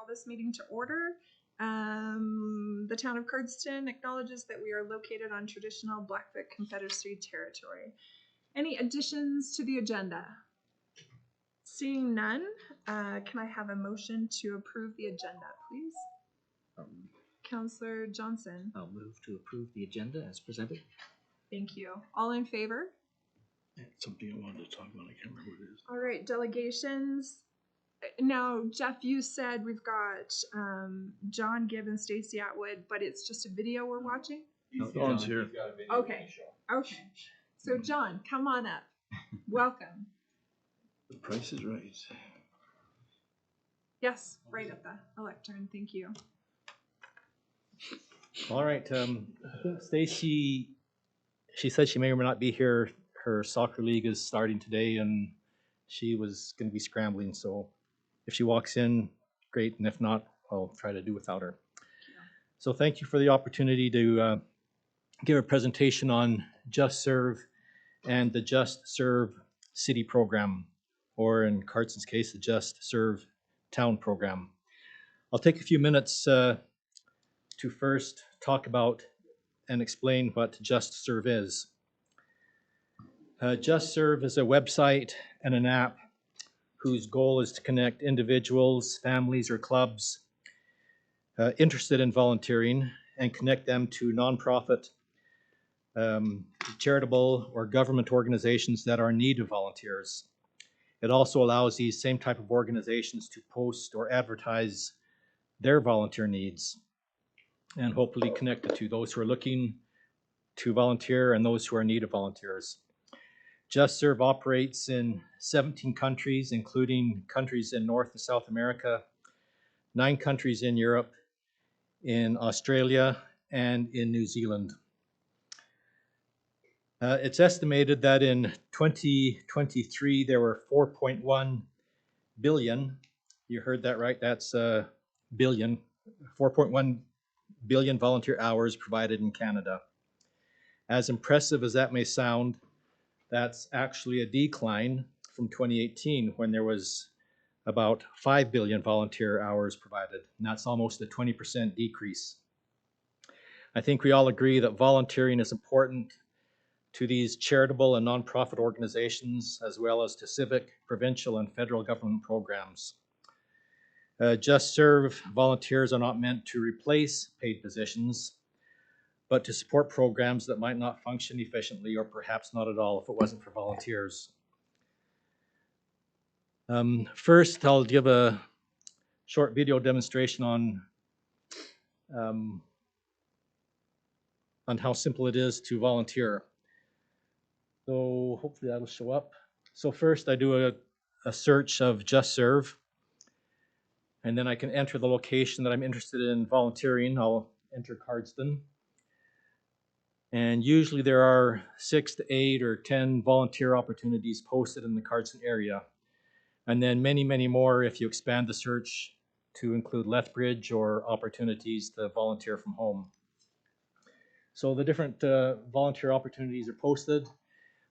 call this meeting to order. The Town of Cardston acknowledges that we are located on traditional Blackfoot Confederacy territory. Any additions to the agenda? Seeing none, can I have a motion to approve the agenda, please? Councillor Johnson. I'll move to approve the agenda as presented. Thank you. All in favor? Something I wanted to talk about. I can't remember what it is. All right, delegations. Now, Jeff, you said we've got John, Gibb, and Stacey Atwood, but it's just a video we're watching? John's here. Okay. Okay. So, John, come on up. Welcome. The price is right. Yes, right at the lectern. Thank you. All right. I think Stacey, she said she may or may not be here. Her soccer league is starting today, and she was going to be scrambling. So if she walks in, great. And if not, I'll try to do without her. So thank you for the opportunity to give a presentation on Just Serve and the Just Serve City program, or in Cardston's case, the Just Serve Town program. I'll take a few minutes to first talk about and explain what Just Serve is. Just Serve is a website and an app whose goal is to connect individuals, families, or clubs interested in volunteering and connect them to nonprofit, charitable, or government organizations that are in need of volunteers. It also allows these same type of organizations to post or advertise their volunteer needs and hopefully connect it to those who are looking to volunteer and those who are in need of volunteers. Just Serve operates in 17 countries, including countries in North and South America, 9 countries in Europe, in Australia, and in New Zealand. It's estimated that in 2023, there were 4.1 billion, you heard that right, that's billion, 4.1 billion volunteer hours provided in Canada. As impressive as that may sound, that's actually a decline from 2018 when there was about 5 billion volunteer hours provided, and that's almost a 20% decrease. I think we all agree that volunteering is important to these charitable and nonprofit organizations, as well as to civic, provincial, and federal government programs. Just Serve volunteers are not meant to replace paid positions, but to support programs that might not function efficiently or perhaps not at all if it wasn't for volunteers. First, I'll give a short video demonstration on how simple it is to volunteer. So hopefully that'll show up. So first I do a search of Just Serve, and then I can enter the location that I'm interested in volunteering. I'll enter Cardston. And usually there are 6 to 8 or 10 volunteer opportunities posted in the Cardston area. And then many, many more if you expand the search to include Lethbridge or opportunities to volunteer from home. So the different volunteer opportunities are posted.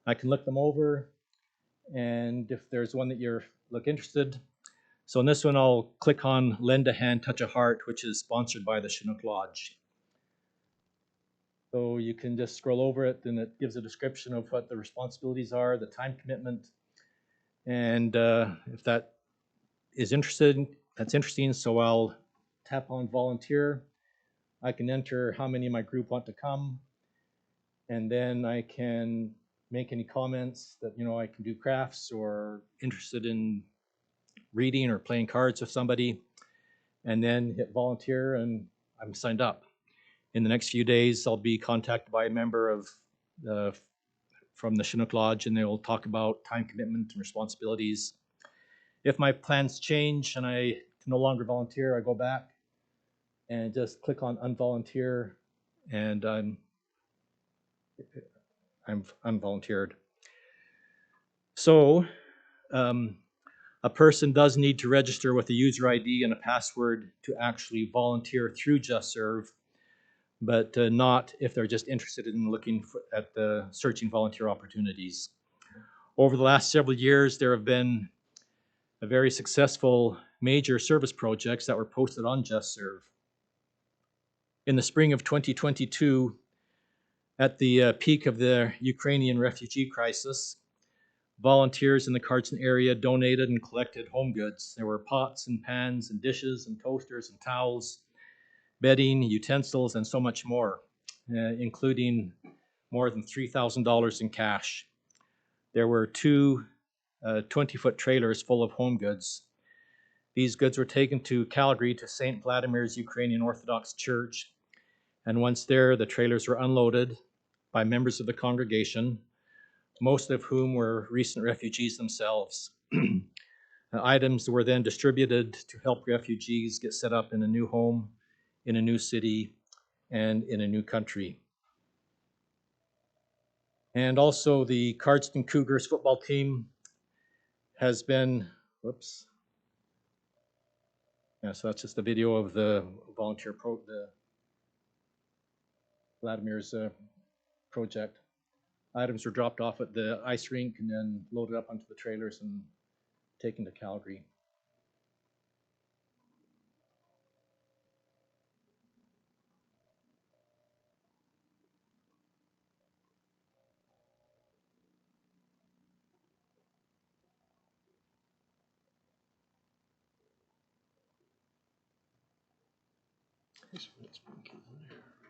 I can look them over, and if there's one that you look interested. So in this one, I'll click on Lend a Hand, Touch a Heart, which is sponsored by the Chinook Lodge. So you can just scroll over it, and it gives a description of what the responsibilities are, the time commitment, and if that is that's interesting, so I'll tap on volunteer. I can enter how many in my group want to come, and then I can make any comments that, I can do crafts or interested in reading or playing cards with somebody, and then hit volunteer, and I'm signed up. In the next few days, I'll be contacted by a member of from the Chinook Lodge, and they will talk about time commitment and responsibilities. If my plans change and I can no longer volunteer, I go back and just click on unvolunteer, and I'm unvolunteered. So a person does need to register with a user ID and a password to actually volunteer through Just Serve, but not if they're just interested in looking at the searching volunteer opportunities. Over the last several years, there have been a very successful major service projects that were posted on JustServe. In the spring of 2022, at the peak of the Ukrainian refugee crisis, volunteers in the Cardston area donated and collected home goods. There were pots and pans and dishes and toasters and towels, bedding, utensils, and so much more, including more than $3,000 in cash. There were two 20-foot trailers full of home goods. These goods were taken to Calgary to St. Vladimir's Ukrainian Orthodox Church, and once there, the trailers were unloaded by members of the congregation, most of whom were recent refugees themselves. The items were then distributed to help refugees get set up in a new home, in a new city, and in a new country. And also the Cardston Cougars football team has been, whoops. Yeah, so that's just a video of the volunteer the Vladimir's project. Items were dropped off at the ice rink and then loaded up onto the trailers and taken to Calgary.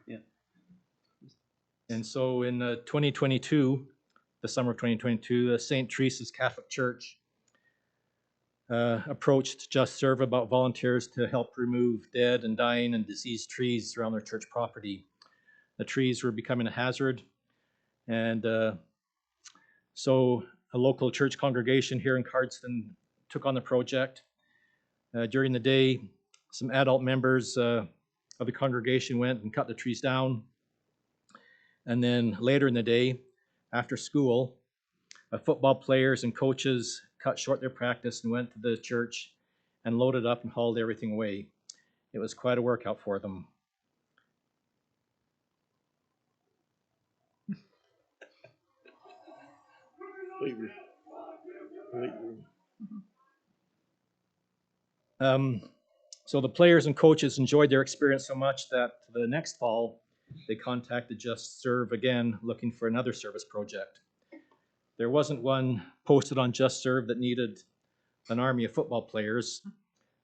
Yeah. And so in 2022, the summer of 2022, the St. Teresa's Catholic Church approached JustServe about volunteers to help remove dead and dying and diseased trees around their church property. The trees were becoming a hazard, and so a local church congregation here in Cardston took on the project. During the day, some adult members of the congregation went and cut the trees down. And then later in the day, after school, football players and coaches cut short their practice and went to the church and loaded up and hauled everything away. It was quite a workout for them. So the players and coaches enjoyed their experience so much that the next fall, they contacted JustServe again, looking for another service project. There wasn't one posted on JustServe that needed an army of football players,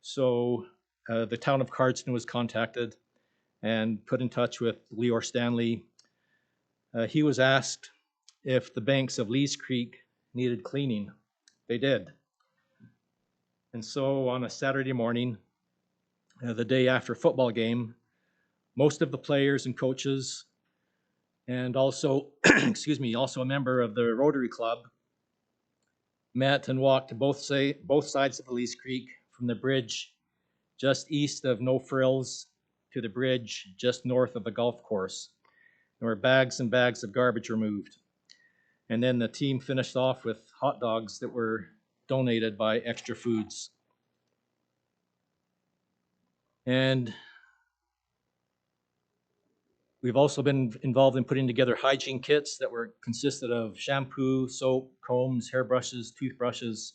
so the Town of Cardston was contacted and put in touch with Leor Stanley. He was asked if the banks of Lees Creek needed cleaning. They did. And so on a Saturday morning, the day after a football game, most of the players and coaches, and also, also a member of the Rotary Club, met and walked to both sides of the Lees Creek, from the bridge just east of No Frills to the bridge just north of the golf course. There were bags and bags of garbage removed. And then the team finished off with hot dogs that were donated by Extra Foods. And we've also been involved in putting together hygiene kits that consisted of shampoo, soap, combs, hairbrushes, toothbrushes,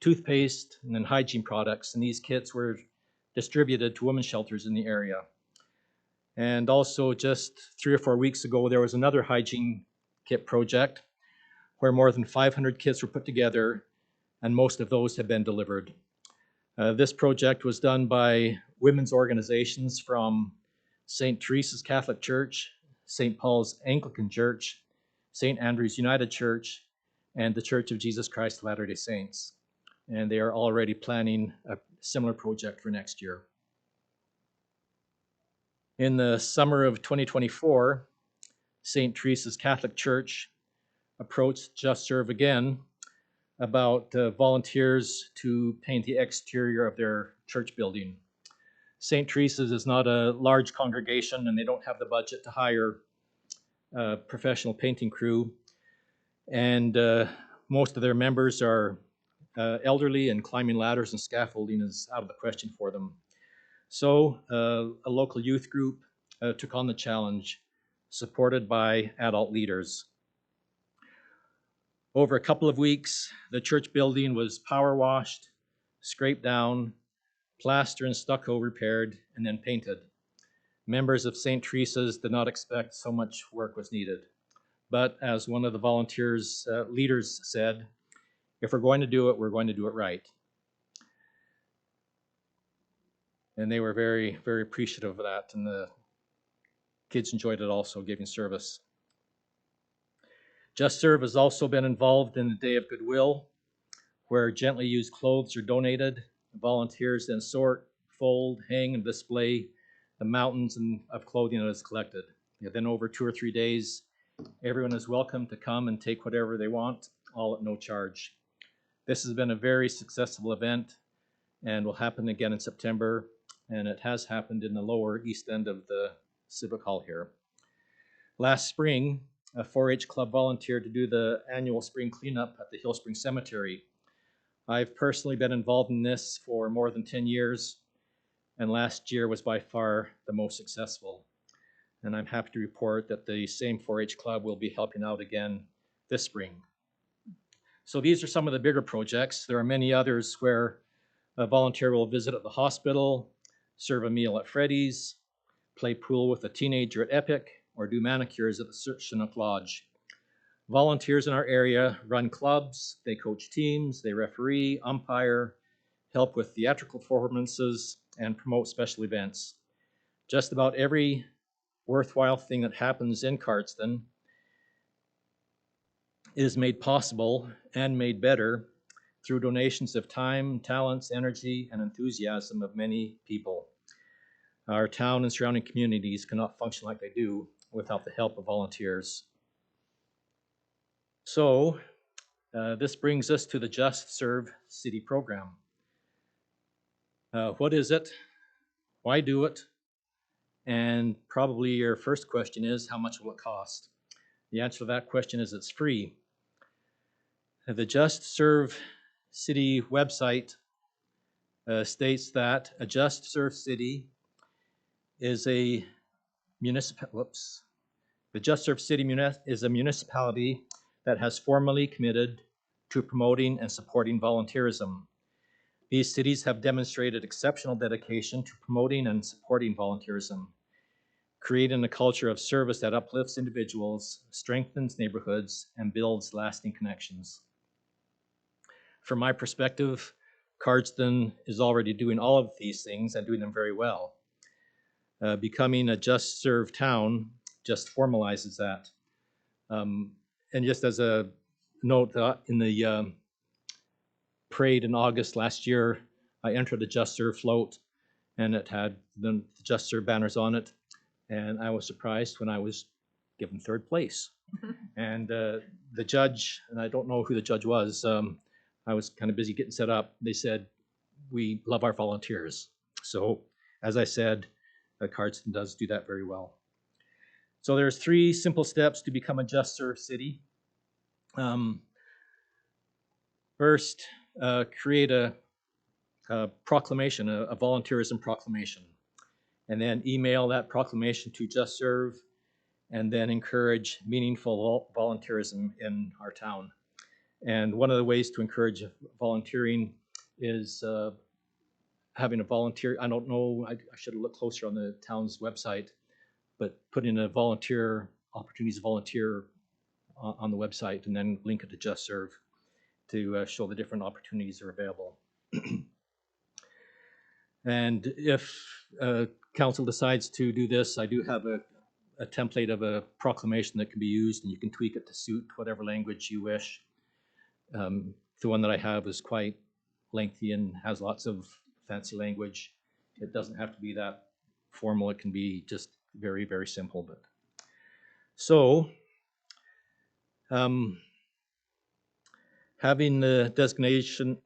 toothpaste, and then hygiene products. And these kits were distributed to women's shelters in the area. And also just 3 or 4 weeks ago, there was another hygiene kit project where more than 500 kits were put together, and most of those have been delivered. This project was done by women's organizations from St. Teresa's Catholic Church, St. Paul's Anglican Church, St. Andrew's United Church, and the Church of Jesus Christ of Latter-day Saints. And they are already planning a similar project for next year. In the summer of 2024, St. Teresa's Catholic Church approached JustServe again about volunteers to paint the exterior of their church building. St. Teresa's is not a large congregation, and they don't have the budget to hire a professional painting crew. And most of their members are elderly, and climbing ladders and scaffolding is out of the question for them. So a local youth group took on the challenge, supported by adult leaders. Over a couple of weeks, the church building was power washed, scraped down, plaster and stucco repaired, and then painted. Members of St. Teresa's did not expect so much work was needed. But as one of the volunteers leaders said, if we're going to do it, we're going to do it right. And they were very, very appreciative of that, and the kids enjoyed it also, giving service. Just Serve has also been involved in the Day of Goodwill, where gently used clothes are donated. Volunteers then sort, fold, hang, and display the mountains of clothing that is collected. Then over 2 or 3 days, everyone is welcome to come and take whatever they want, all at no charge. This has been a very successful event and will happen again in September, and it has happened in the lower east end of the Civic Hall here. Last spring, a 4-H club volunteered to do the annual spring cleanup at the Hill Spring Cemetery. I've personally been involved in this for more than 10 years, and last year was by far the most successful. And I'm happy to report that the same 4-H club will be helping out again this spring. So these are some of the bigger projects. There are many others where a volunteer will visit at the hospital, serve a meal at Freddy's, play pool with a teenager at Epic, or do manicures at the Chinook Lodge. Volunteers in our area run clubs, they coach teams, they referee, umpire, help with theatrical performances, and promote special events. Just about every worthwhile thing that happens in Cardston is made possible and made better through donations of time, talents, energy, and enthusiasm of many people. Our town and surrounding communities cannot function like they do without the help of volunteers. So this brings us to the Just Serve City program. What is it? Why do it? And probably your first question is, how much will it cost? The answer to that question is it's free. The Just Serve City website states that a Just Serve City is a The Just Serve City is a municipality that has formally committed to promoting and supporting volunteerism. These cities have demonstrated exceptional dedication to promoting and supporting volunteerism, creating a culture of service that uplifts individuals, strengthens neighborhoods, and builds lasting connections. From my perspective, Cardston is already doing all of these things and doing them very well. Becoming a Just Serve town just formalizes that. And just as a note, in the parade in August last year, I entered the Just Serve float, and it had the Just Serve banners on it, and I was surprised when I was given 3rd place. And the judge, and I don't know who the judge was, I was kind of busy getting set up. They said, we love our volunteers. So as I said, Cardston does do that very well. So there's 3 simple steps to become a Just Serve City. First, create a proclamation, a volunteerism proclamation, and then email that proclamation to Just Serve, and then encourage meaningful volunteerism in our town. And one of the ways to encourage volunteering is having a volunteer, I don't know, I should have looked closer on the town's website, but putting a volunteer, opportunities to volunteer on the website, and then link it to Just Serve to show the different opportunities that are available. And if council decides to do this, I do have a template of a proclamation that can be used, and you can tweak it to suit whatever language you wish. The one that I have is quite lengthy and has lots of fancy language. It doesn't have to be that formal. It can be just very, very simple. But so having the designation,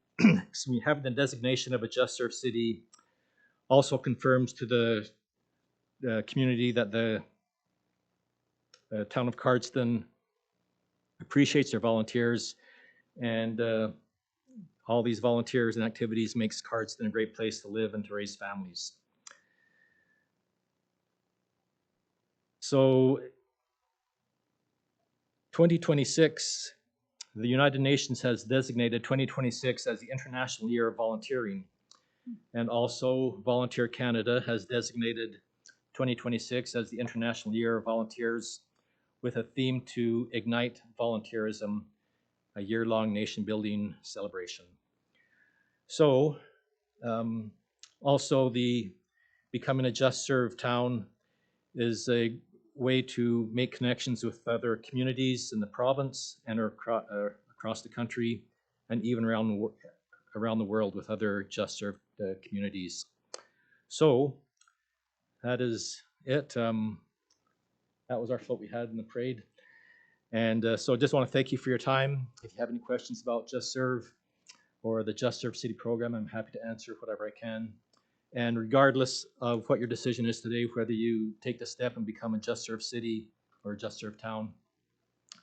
having the designation of a Just Serve City also confirms to the community that the Town of Cardston appreciates their volunteers, and all these volunteers and activities makes Cardston a great place to live and to raise families. So 2026, the United Nations has designated 2026 as the International Year of Volunteering. And also Volunteer Canada has designated 2026 as the International Year of Volunteers with a theme to ignite volunteerism, a year-long nation-building celebration. So also the becoming a Just Serve town is a way to make connections with other communities in the province and across the country, and even around the world with other Just Serve communities. So that is it. That was our float we had in the parade. And so I just want to thank you for your time. If you have any questions about Just Serve or the Just Serve City program, I'm happy to answer whatever I can. And regardless of what your decision is today, whether you take the step and become a Just Serve City or a Just Serve town,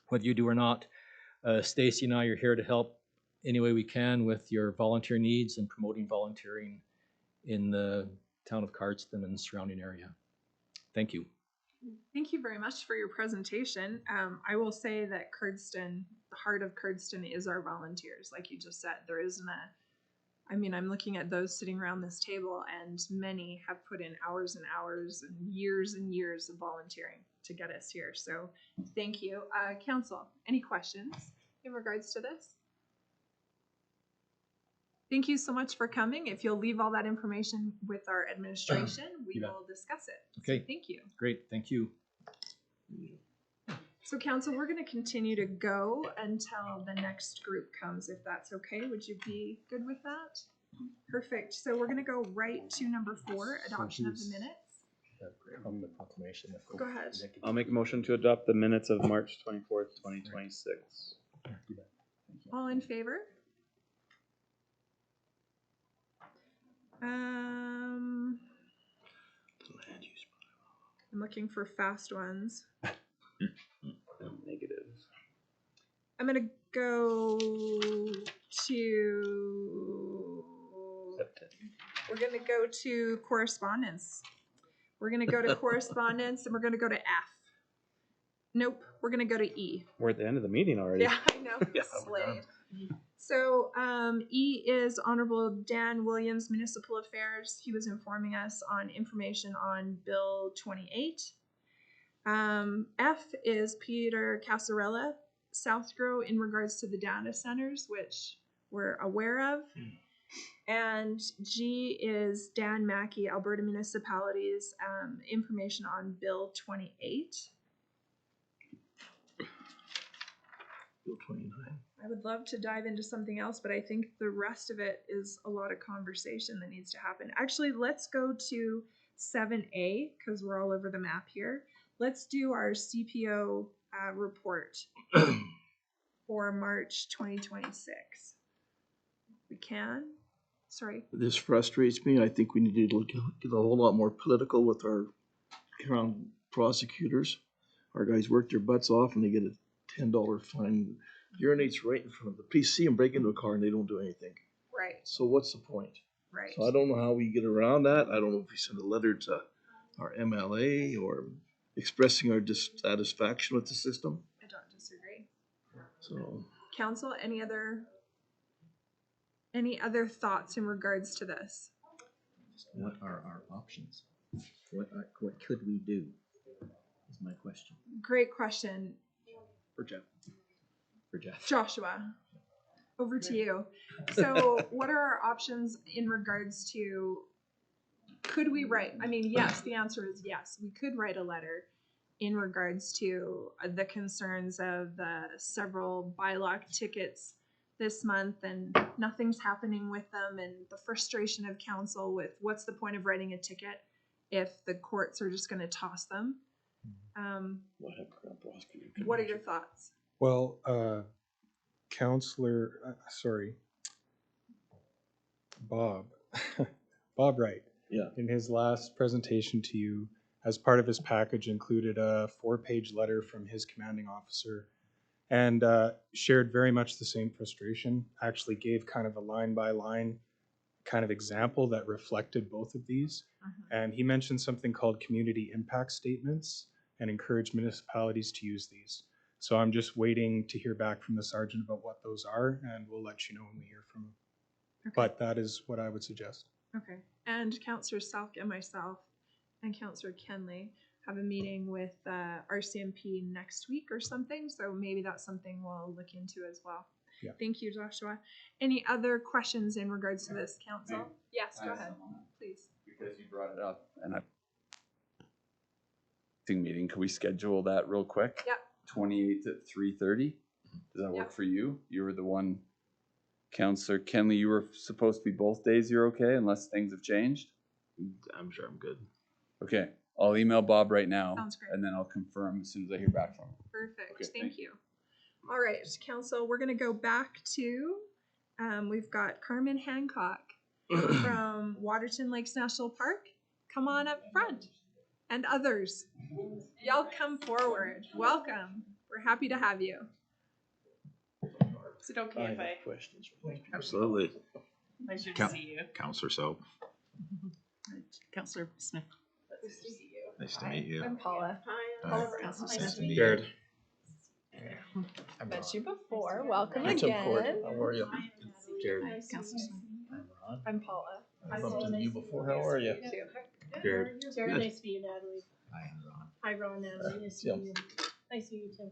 whether you do or not, Stacey and I are here to help any way we can with your volunteer needs and promoting volunteering in the town of Cardston and the surrounding area. Thank you. Thank you very much for your presentation. I will say that Cardston, the heart of Cardston is our volunteers. Like you just said, there isn't I'm looking at those sitting around this table, and many have put in hours and hours and years of volunteering to get us here. So thank you. Council, any questions in regards to this? Thank you so much for coming. If you'll leave all that information with our administration, we will discuss it. Okay. So thank you. Great, thank you. So council, we're going to continue to go until the next group comes, if that's okay. Would you be good with that? Perfect. So we're going to go right to number 4, adoption of the minutes. The proclamation. Go ahead. I'll make a motion to adopt the minutes of March 24th, 2026. All in favor? I'm looking for fast ones. Negative. I'm gonna go to. We're gonna go to correspondence. We're gonna go to correspondence, and we're gonna go to F. Nope, we're gonna go to E. We're at the end of the meeting already. Yeah, I know. Slade. So E is Honorable Dan Williams, Municipal Affairs. He was informing us on information on Bill 28. F is Peter Casarella, Southgrow, in regards to the data centers, which we're aware of. And G is Dan Mackey, Alberta Municipalities, information on Bill 28. Bill 29. I would love to dive into something else, but I think the rest of it is a lot of conversation that needs to happen. Actually, let's go to 7A, because we're all over the map here. Let's do our CPO report for March 2026. We can? Sorry. This frustrates me. I think we need to get a whole lot more political with our Crown prosecutors. Our guys work their butts off and they get a $10 fine. Urinates right in front of them. Police see them break into a car and they don't do anything. Right. So what's the point? Right. So I don't know how we get around that. I don't know if we send a letter to our MLA or expressing our dissatisfaction with the system. I don't disagree. So Council, any other thoughts in regards to this? What are our options? What could we do? Is my question. Great question. For Jeff. For Jeff. Joshua, over to you. So what are our options in regards to, could we write, yes, the answer is yes. We could write a letter in regards to the concerns of the several BYLAW tickets this month and nothing's happening with them, and the frustration of council with what's the point of writing a ticket if the courts are just going to toss them. What are your thoughts? Well, Bob Wright, yeah, in his last presentation to you, as part of his package, included a 4-page letter from his commanding officer and shared very much the same frustration, actually gave kind of a line-by-line kind of example that reflected both of these. And he mentioned something called community impact statements and encouraged municipalities to use these. So I'm just waiting to hear back from the sergeant about what those are, and we'll let you know when we hear from him. Okay. But that is what I would suggest. Okay. And Councillor Salk and myself and Councillor Kenley have a meeting with RCMP next week or something. So maybe that's something we'll look into as well. Yeah. Thank you, Joshua. Any other questions in regards to this, Council? Yes, go ahead, please. Because you brought it up, and meeting, can we schedule that real quick? Yep. 28th at 3:30. Does that work Yep. for you? You were the one, Councillor Kenley, you were supposed to be both days. You're okay unless things have changed? I'm sure I'm good. Okay, I'll email Bob right now. Sounds great. And then I'll confirm as soon as I hear back from him. Perfect. Okay, Thank thank you. All right, Council, we're going to go back to, we've got Carmen Hancock from Waterton Lakes National Park. Come on up front. And others. Y'all come forward. Welcome. We're happy to have you. Is it okay if I? Questions. Absolutely. Pleasure to Coun- see you. Counselor Soap, Councillor Smith. nice to meet you. I'm Paula. Hi. Councillor Nice Smith. to meet you. Jared. Met you before. Welcome Hi, Tim Court. again. How are you? Jared. Councillor Smith. I'm Ron. I'm Paula. I bumped into you before. How are you? Jared. Very Good. nice to meet you, Natalie. Hi, I'm Ron. Hi, Ron, Natalie. Nice to Yeah. meet you. Nice to meet you, Tim.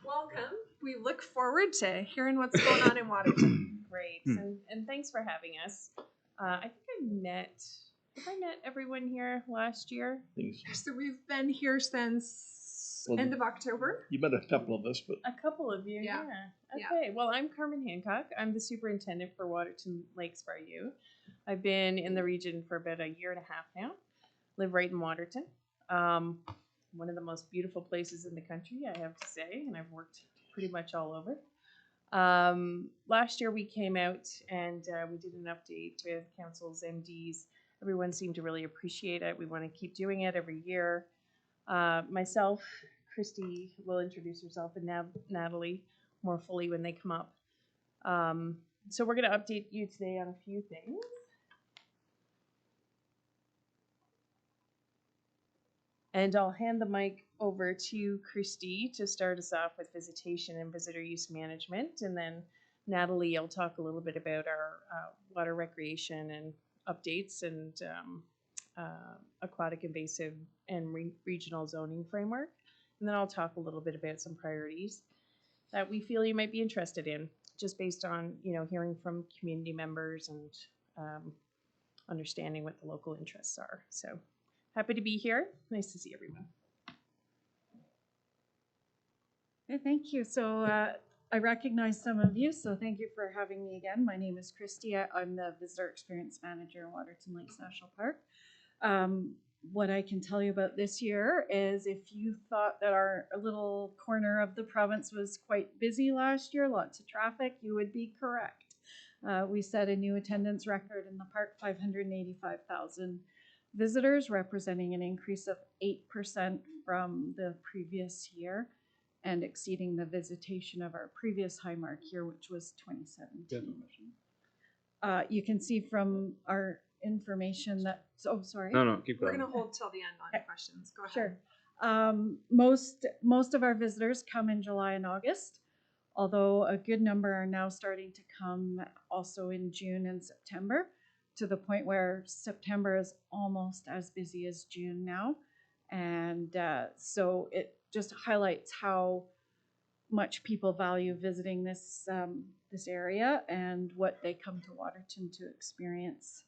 Welcome. We look forward to hearing what's going on in Waterton. Great, and thanks for having us. I think have I met everyone here last year? Things. So we've been here since Well, end of October. You met a couple of us, but A couple of you, Yeah. yeah. Okay, well, I'm Carmen Hancock. I'm the superintendent for Waterton Lakes Far U. I've been in the region for about a year and a half now. Live right in Waterton. One of the most beautiful places in the country, I have to say, and I've worked pretty much all over. Last year we came out and we did an update with council's MDs. Everyone seemed to really appreciate it. We want to keep doing it every year. Myself, Christy will introduce herself, and Natalie more fully when they come up. So we're going to update you today on a few things. And I'll hand the mic over to Christy to start us off with visitation and visitor use management. And then Natalie will talk a little bit about our water recreation and updates and aquatic invasive and regional zoning framework. And then I'll talk a little bit about some priorities that we feel you might be interested in, just based on, hearing from community members and understanding what the local interests are. So happy to be here. Nice to see everyone. Okay, thank you. So I recognize some of you, so thank you for having me again. My name is Christy. I'm the Visitor Experience Manager in Waterton Lakes National Park. What I can tell you about this year is if you thought that our little corner of the province was quite busy last year, lots of traffic, you would be correct. We set a new attendance record in the park, 585,000 visitors, representing an increase of 8% from the previous year and exceeding the visitation of our previous high mark year, which was 2017. You can see from our information that, sorry. No, keep We're going. going to hold till the end on questions. Go ahead. Sure. Most of our visitors come in July and August, although a good number are now starting to come also in June and September, to the point where September is almost as busy as June now. And so it just highlights how much people value visiting this area and what they come to Waterton to experience.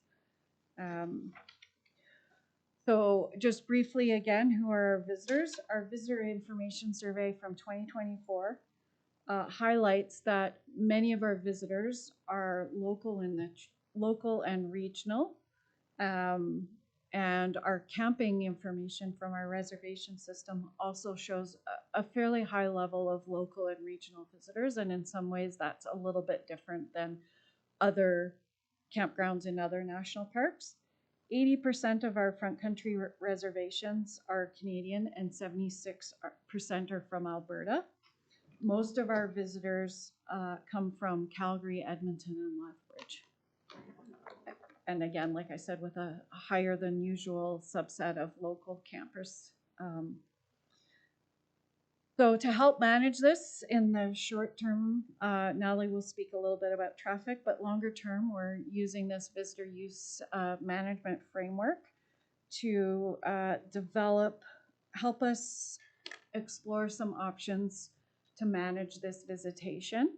So just briefly again, who are our visitors? Our visitor information survey from 2024 highlights that many of our visitors are local and regional. And our camping information from our reservation system also shows a fairly high level of local and regional visitors. And in some ways that's a little bit different than other campgrounds in other national parks. 80% of our front country reservations are Canadian and 76% are from Alberta. Most of our visitors come from Calgary, Edmonton, and Lethbridge. And again, like I said, with a higher than usual subset of local campers. So to help manage this in the short term, Natalie will speak a little bit about traffic, but longer term, we're using this visitor use management framework to help us explore some options to manage this visitation.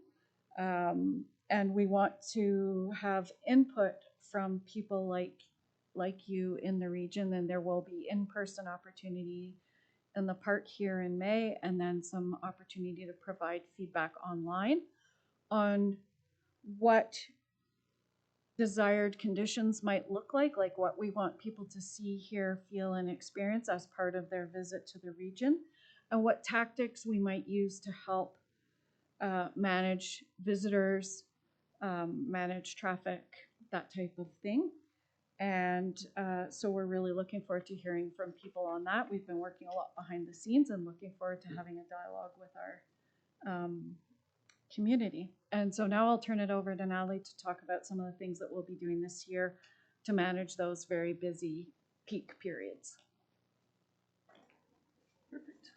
And we want to have input from people like you in the region, and there will be in-person opportunity in the park here in May, and then some opportunity to provide feedback online on what desired conditions might look like what we want people to see, hear, feel, and experience as part of their visit to the region, and what tactics we might use to help manage visitors, manage traffic, that type of thing. And so we're really looking forward to hearing from people on that. We've been working a lot behind the scenes and looking forward to having a dialogue with our community. And so now I'll turn it over to Natalie to talk about some of the things that we'll be doing this year to manage those very busy peak periods. Perfect.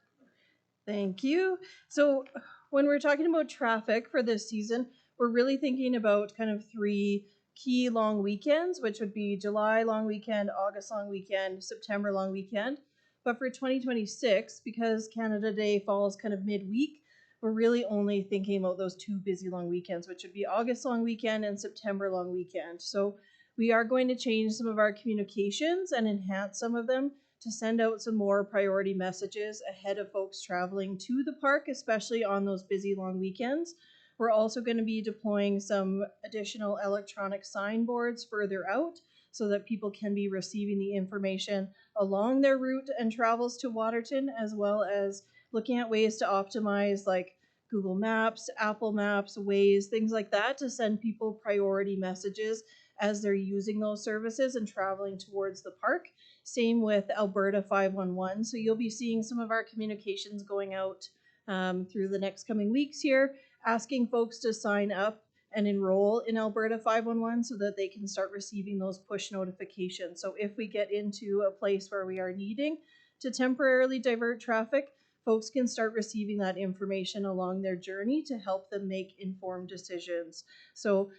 Thank you. So when we're talking about traffic for this season, we're really thinking about kind of 3 key long weekends, which would be July long weekend, August long weekend, September long weekend. But for 2026, because Canada Day falls kind of midweek, we're really only thinking about those 2 busy long weekends, which would be August long weekend and September long weekend. So we are going to change some of our communications and enhance some of them to send out some more priority messages ahead of folks traveling to the park, especially on those busy long weekends. We're also going to be deploying some additional electronic signboards further out so that people can be receiving the information along their route and travels to Waterton, as well as looking at ways to optimize like Google Maps, Apple Maps, Waze, things like that to send people priority messages as they're using those services and traveling towards the park. Same with Alberta 511. So you'll be seeing some of our communications going out through the next coming weeks here, asking folks to sign up and enroll in Alberta 511 so that they can start receiving those push notifications. So if we get into a place where we are needing to temporarily divert traffic, folks can start receiving that information along their journey to help them make informed decisions. So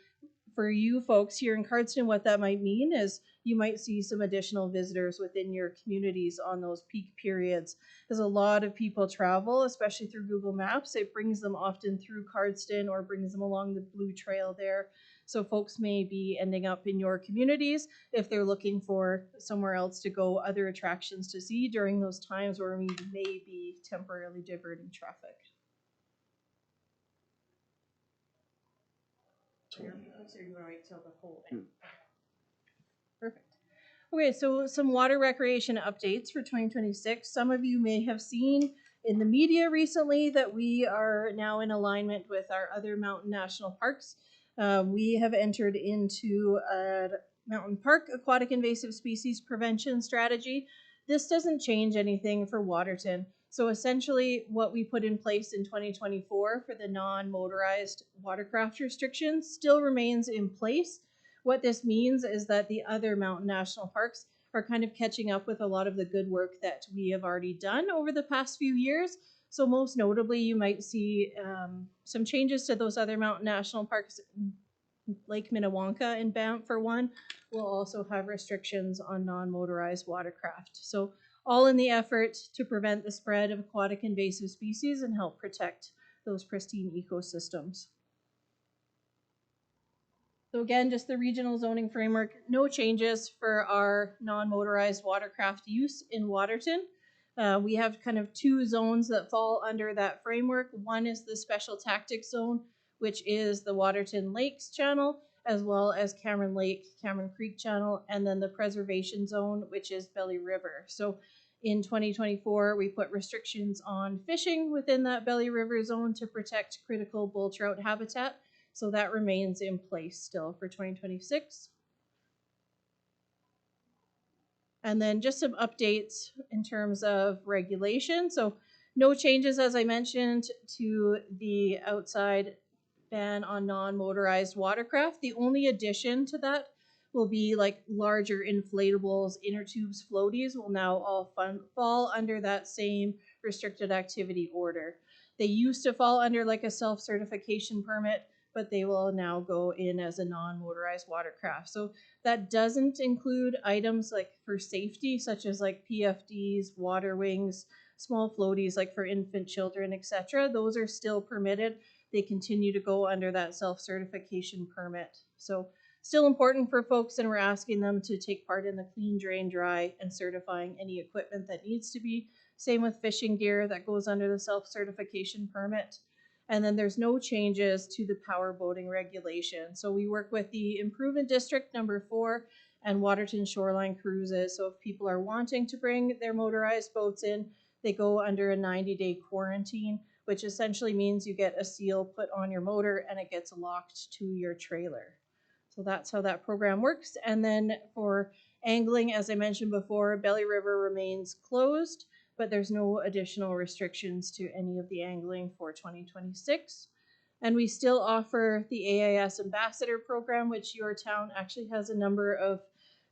for you folks here in Cardston, what that might mean is you might see some additional visitors within your communities on those peak periods. As a lot of people travel, especially through Google Maps, it brings them often through Cardston or brings them along the Blue Trail there. So folks may be ending up in your communities if they're looking for somewhere else to go, other attractions to see during those times where we may be temporarily diverting traffic. Perfect. Okay, so some water recreation updates for 2026. Some of you may have seen in the media recently that we are now in alignment with our other mountain national parks. We have entered into a mountain park aquatic invasive species prevention strategy. This doesn't change anything for Waterton. So essentially what we put in place in 2024 for the non-motorized watercraft restrictions still remains in place. What this means is that the other mountain national parks are kind of catching up with a lot of the good work that we have already done over the past few years. So most notably, you might see some changes to those other mountain national parks. Lake Minnewanka in Banff, for one, will also have restrictions on non-motorized watercraft. So all in the effort to prevent the spread of aquatic invasive species and help protect those pristine ecosystems. So again, just the regional zoning framework, no changes for our non-motorized watercraft use in Waterton. We have kind of 2 zones that fall under that framework. One is the special tactics zone, which is the Waterton Lakes channel, as well as Cameron Lake, Cameron Creek channel, and then the preservation zone, which is Belly River. So in 2024, we put restrictions on fishing within that Belly River zone to protect critical bull trout habitat. So that remains in place still for 2026. And then just some updates in terms of regulation. So no changes, as I mentioned, to the outside ban on non-motorized watercraft. The only addition to that will be like larger inflatables, inner tubes, floaties will now all fall under that same restricted activity order. They used to fall under like a self-certification permit, but they will now go in as a non-motorized watercraft. So that doesn't include items like for safety, such as like PFDs, water wings, small floaties like for infant children, etc. Those are still permitted. They continue to go under that self-certification permit. So still important for folks, and we're asking them to take part in the clean, drain, dry, and certifying any equipment that needs to be. Same with fishing gear that goes under the self-certification permit. And then there's no changes to the power boating regulation. So we work with the Improvement District number 4 and Waterton Shoreline Cruises. So if people are wanting to bring their motorized boats in, they go under a 90-day quarantine, which essentially means you get a seal put on your motor and it gets locked to your trailer. So that's how that program works. And then for angling, as I mentioned before, Belly River remains closed, but there's no additional restrictions to any of the angling for 2026. And we still offer the AIS Ambassador Program, which your town actually has a number of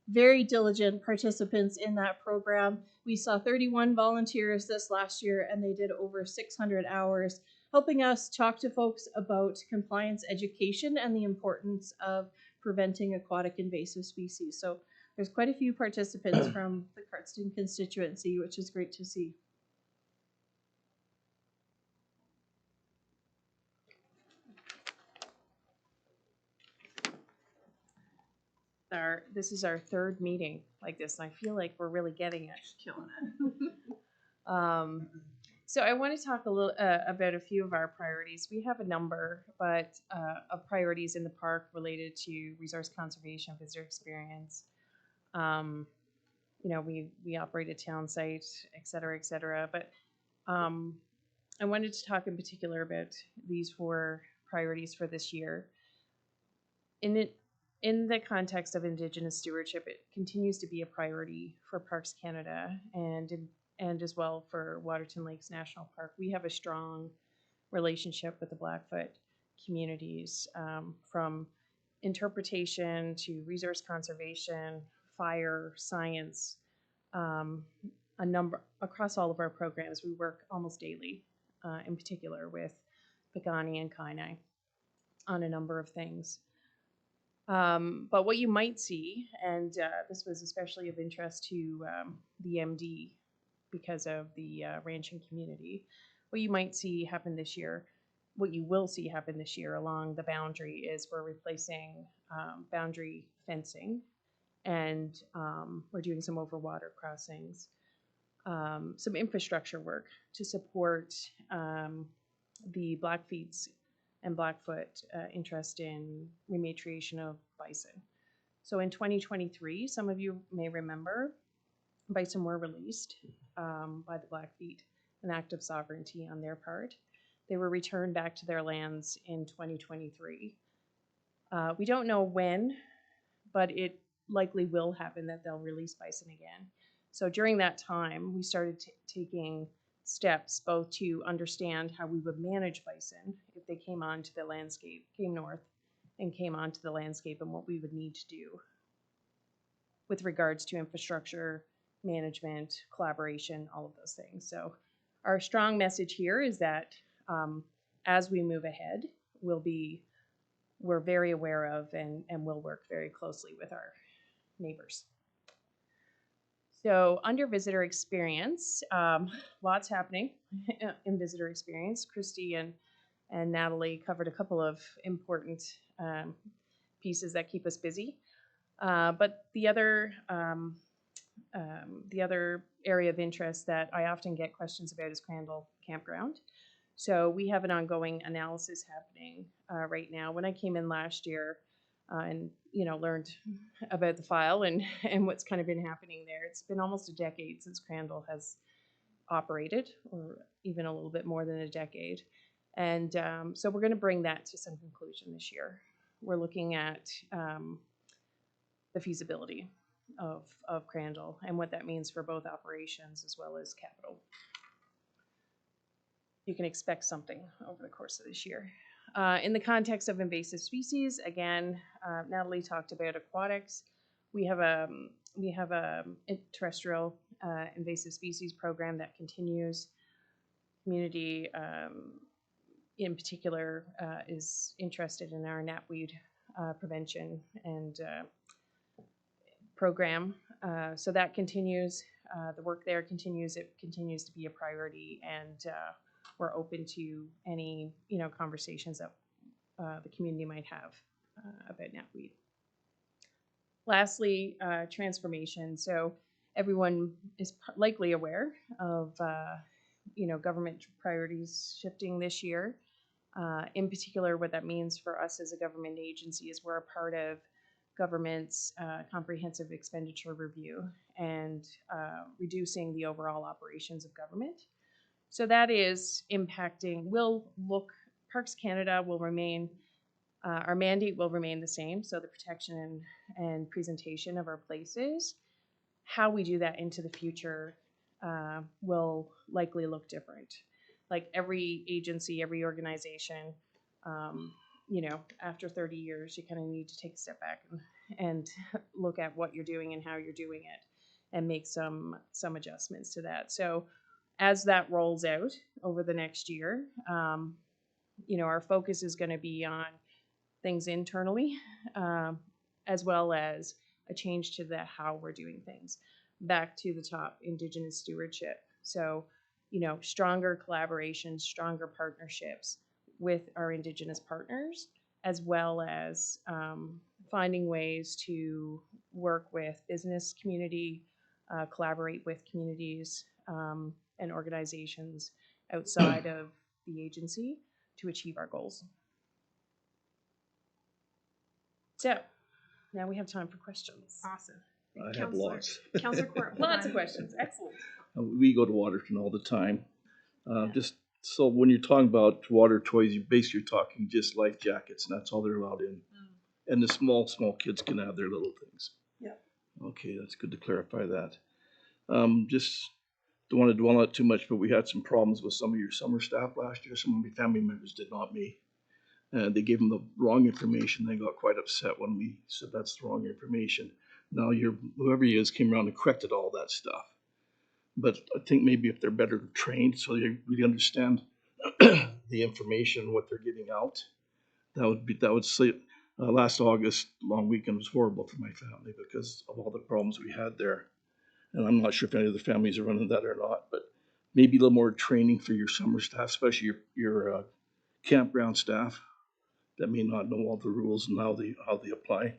very diligent participants in that program. We saw 31 volunteers this last year, and they did over 600 hours helping us talk to folks about compliance education and the importance of preventing aquatic invasive species. So there's quite a few participants from the Cardston constituency, which is great to see. This is our third meeting like this, and I feel like we're really getting it. Killing it. So I want to talk a little about a few of our priorities. We have a number, but of priorities in the park related to resource conservation, visitor experience. You know, we operate a town site, et cetera, et cetera. But I wanted to talk in particular about these 4 priorities for this year. In the context of Indigenous stewardship, it continues to be a priority for Parks Canada and as well for Waterton Lakes National Park. We have a strong relationship with the Blackfoot communities, from interpretation to resource conservation, fire, science, a number across all of our programs. We work almost daily, in particular with Pagani and Kainai on a number of things. But what you might see, and this was especially of interest to the MD because of the ranching community, what you might see happen this year, what you will see happen this year along the boundary is we're replacing boundary fencing, and we're doing some overwater crossings, some infrastructure work to support the Blackfeet's and Blackfoot interest in remuneration of bison. So in 2023, some of you may remember, bison were released by the Blackfeet, an act of sovereignty on their part. They were returned back to their lands in 2023. We don't know when, but it likely will happen that they'll release bison again. So during that time, we started taking steps both to understand how we would manage bison if they came onto the landscape, came north and came onto the landscape, and what we would need to do with regards to infrastructure, management, collaboration, all of those things. So our strong message here is that as we move ahead, we're very aware of and will work very closely with our neighbors. So under visitor experience, lots happening in visitor experience. Christy and Natalie covered a couple of important pieces that keep us busy. But the other area of interest that I often get questions about is Crandall Campground. So we have an ongoing analysis happening right now. When I came in last year and learned about the file and what's kind of been happening there, it's been almost a decade since Crandall has operated, or even a little bit more than a decade. And so we're going to bring that to some conclusion this year. We're looking at the feasibility of Crandall and what that means for both operations as well as capital. You can expect something over the course of this year. In the context of invasive species, again, Natalie talked about aquatics. We have a terrestrial invasive species program that continues. community in particular is interested in our knapweed prevention and program. So that continues. The work there continues. It continues to be a priority, and we're open to any conversations that the community might have about knapweed. Lastly, transformation. So everyone is likely aware of government priorities shifting this year. In particular, what that means for us as a government agency is we're a part of government's comprehensive expenditure review and reducing the overall operations of government. So that is impacting, Parks Canada will remain, our mandate will remain the same, so the protection and presentation of our places. How we do that into the future will likely look different. Like every agency, every organization, after 30 years, you kind of need to take a step back and look at what you're doing and how you're doing it and make some adjustments to that. So as that rolls out over the next year, our focus is going to be on things internally, as well as a change to how we're doing things. Back to the top, Indigenous stewardship. So, stronger collaboration, stronger partnerships with our Indigenous partners, as well as finding ways to work with business community, collaborate with communities and organizations outside of the agency to achieve our goals. So now we have time for questions. Awesome. I have lots. Councillor Court. Lots of questions. Excellent. We go to Waterton all the time. Just so when you're talking about water toys, you're talking just life jackets, and that's all they're allowed in. And the small kids can have their little things. Yeah. Okay, that's good to clarify that. Just don't want to dwell on it too much, but we had some problems with some of your summer staff last year. Some of my family members did, not me. They gave them the wrong information. They got quite upset when we said that's the wrong information. Now whoever you is came around and corrected all that stuff. But I think maybe if they're better trained, so they really understand the information, what they're giving out, that would save. Last August, long weekend was horrible for my family because of all the problems we had there. And I'm not sure if any of the families are running that or not, but maybe a little more training for your summer staff, especially your campground staff that may not know all the rules and how they apply.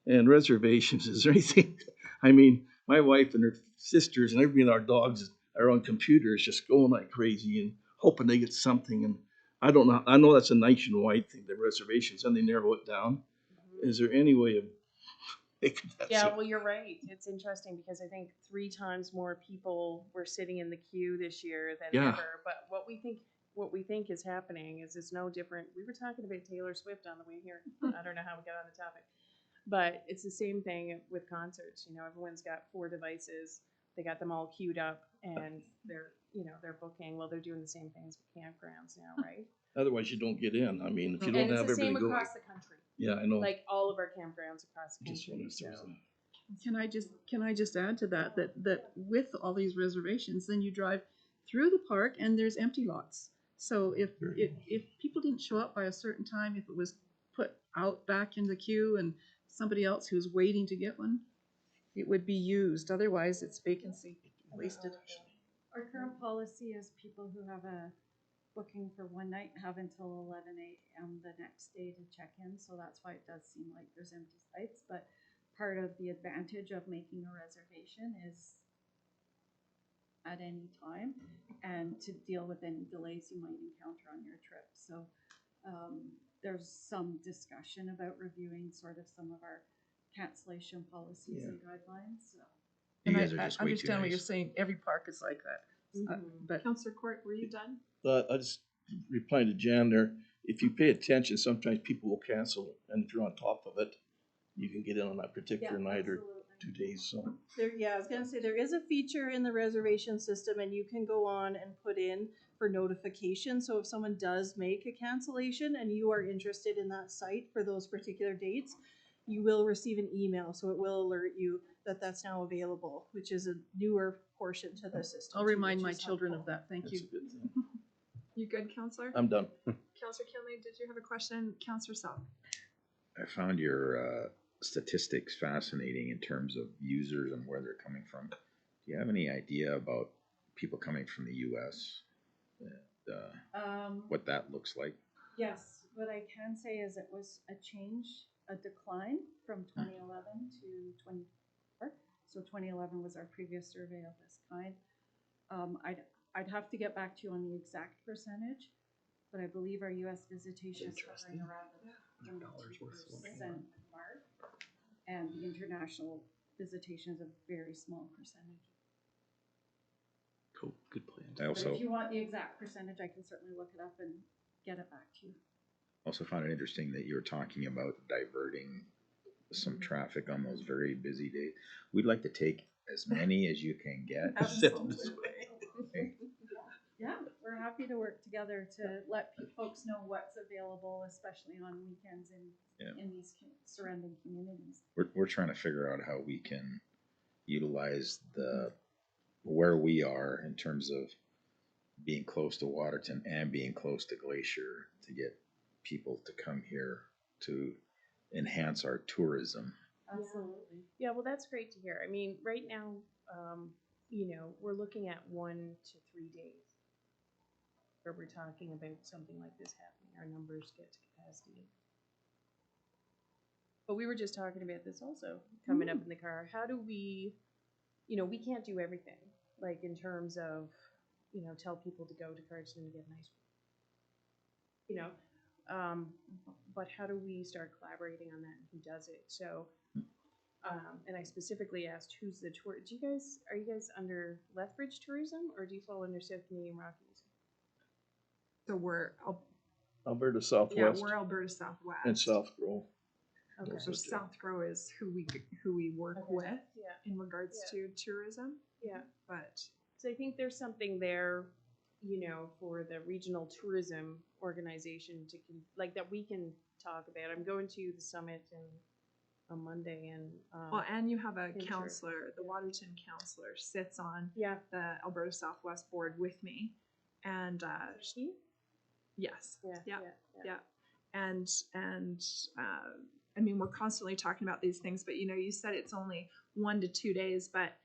And reservations, is there anything? I mean, my wife and her sisters and everybody, our dogs are on computers just going like crazy and hoping they get something. And I don't know. I know that's a nationwide thing, the reservations, and they narrow it down. Mm-hmm. Is there any way of making that? Yeah, well, you're right. It's interesting because I think 3 times more people were sitting in the queue this year than ever. But what we think is happening is it's no different. We were talking about Taylor Swift on the way here. I don't know how we got on the topic. But it's the same thing with concerts. Everyone's got 4 devices. They got them all queued up, and they're booking. Well, they're doing the same things with campgrounds now, right? Otherwise, you don't get in. I mean, if you don't have everybody going. And it's the same across the country. Yeah, I know. Like all of our campgrounds across the country. Can I just add to that with all these reservations, then you drive through the park and there's empty lots. So if people didn't show up by a certain time, if it was put out back in the queue and somebody else who's waiting to get one, it would be used. Otherwise, it's vacancy, wasted. Our current policy is people who have a booking for one night have until 11 a.m. the next day to check in. So that's why it does seem like there's empty sites. But part of the advantage of making a reservation is at any time and to deal with any delays you might encounter on your trip. So there's some discussion about reviewing sort of some of our cancellation policies and guidelines. So. And I understand what you're saying. Every park is like that. Mm-hmm. But Councillor Court, were you done? I just replying to Jan there. If you pay attention, sometimes people will cancel, and if you're on top of it, you can get in on that particular night or 2 days. So I was gonna say there is a feature in the reservation system, and you can go on and put in for notification. So if someone does make a cancellation and you are interested in that site for those particular dates, you will receive an email, so it will alert you that that's now available, which is a newer portion to the system. I'll too, remind which my is children helpful. of that. Thank That's you. a good thing. You good, Counselor? I'm done. Counselor Kinley, did you have a question? Counselor Selk? I found your statistics fascinating in terms of users and where they're coming from. Do you have any idea about people coming from the US? What that looks like? Yes, what I can say is it was a decline from 2011 to 24. So 2011 was our previous survey of this kind. I'd have to get back to you on the exact percentage, but I believe our US visitation is hovering around the 32% mark, and the international visitation is a very small percentage. Cool, good plan. I But also if you want the exact percentage, I can certainly look it up and get it back to you. also found it interesting that you were talking about diverting some traffic on those very busy days. We'd like to take as many as you can get. Okay. Yeah, we're happy to work together to let folks know what's available, especially on weekends in these surrounding communities. We're trying to figure out how we can utilize where we are in terms of being close to Waterton and being close to Glacier to get people to come here to enhance our tourism. Absolutely. Yeah, well, that's great to hear. I mean, right now, you know, we're looking at 1 to 3 days where we're talking about something like this happening. Our numbers get to capacity. But we were just talking about this also, coming up in the car. How do we, you know, we can't do everything, like in terms of, you know, tell people to go to Cardston to get an ice cream. You know, but how do we start collaborating on that and who does it? So, and I specifically asked who's the tour. Are you guys under Lethbridge Tourism or do you fall under South Canadian Rockies? So we're, Alberta yeah, Southwest we're Alberta Southwest. and South Grove. Okay. So South Grow is who we work Okay. with Yeah. in regards to tourism, Yeah. but So I think there's something there, you know, for the regional tourism organization to like that we can talk about. I'm going to the summit on Monday and well, and you have a Sure. counselor, the Waterton counselor sits on yeah. the Alberta Southwest board with me, and She? yes, Yeah. yeah. And I mean, we're constantly talking about these things, but you know, you said it's only 1 to 2 days, but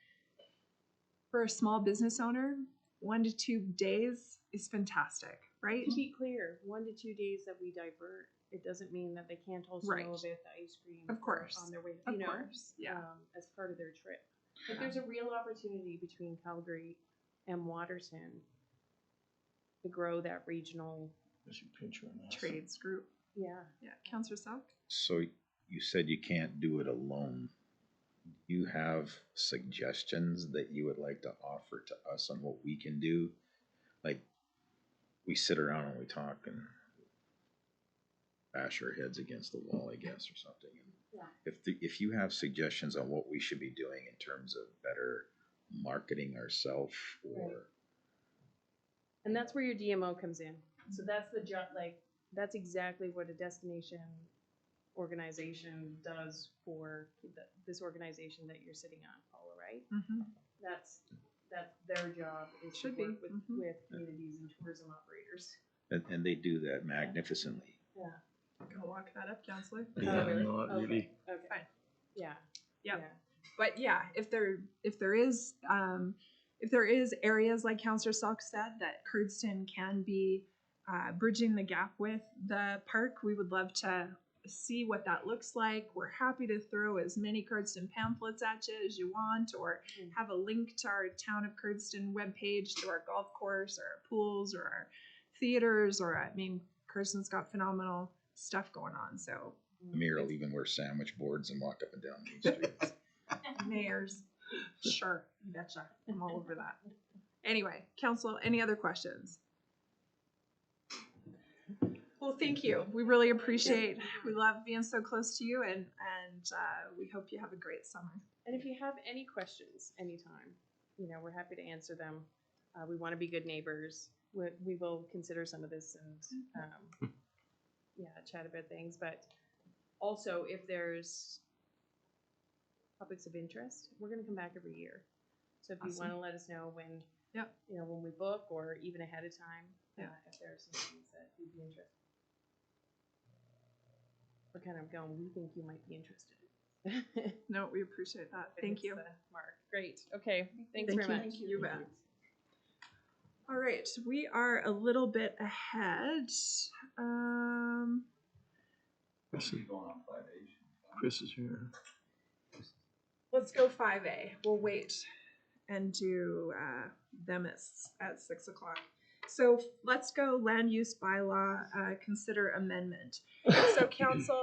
for a small business owner, 1 to 2 days is fantastic, right? To be clear, 1 to 2 days that we divert, it doesn't mean that they can't also Right. know about the ice cream. Of course. On their way, Of you know, course, yeah. as part of their trip. But there's a real opportunity between Calgary and Waterton to grow that regional. There's your picture on that. Trades group. Yeah. Yeah, Counselor Selk? So you said you can't do it alone. Do you have suggestions that you would like to offer to us on what we can do? Like, we sit around and we talk and bash our heads against the wall, I guess, or something. Yeah. If you have suggestions on what we should be doing in terms of better marketing ourselves or Right. And that's where your DMO comes in. So that's the job, like, that's exactly what a destination organization does for this organization that you're sitting on, Paula, right? Mm-hmm. That's their job is Should to work be. with, Mhm. with communities and tourism operators. and they do that magnificently. Yeah. Gonna walk that up, Counselor. Yeah, really? not Okay. really. Okay. Fine. Yeah. Yep. Yeah. But yeah, if there is areas like Counselor Selk said that Cardston can be bridging the gap with the park, we would love to see what that looks like. We're happy to throw as many Cardston pamphlets at you as you want, or have a link to our Town of Cardston webpage, to our golf course, or our pools, or our theaters, or I mean, Cardston's got phenomenal stuff going on. So The mayor will even wear sandwich boards and walk up and down Main Street. mayors, sure, you betcha, I'm all over that. Anyway, council, any other questions? Well, thank you. We really appreciate, we love being so close to you, and we hope you have a great summer. And if you have any questions anytime, you know, we're happy to answer them. We want to be good neighbors. We will consider some of this and, yeah, chat about things. But Also, if there's topics of interest, we're gonna come back every year. So if you Awesome. wanna let us know when, Yep. you know, when we book or even ahead of time, Yeah. if there are some things that you'd be interested. We're kind of going, we think you might be interested. No, we appreciate that. Thank you. Mark, great, okay, thanks Thank very you. much. You bet. All right, we are a little bit ahead. Kris is here. Let's go 5A. We'll wait and do them at 6 o'clock. So let's go land use bylaw, consider amendment. So council,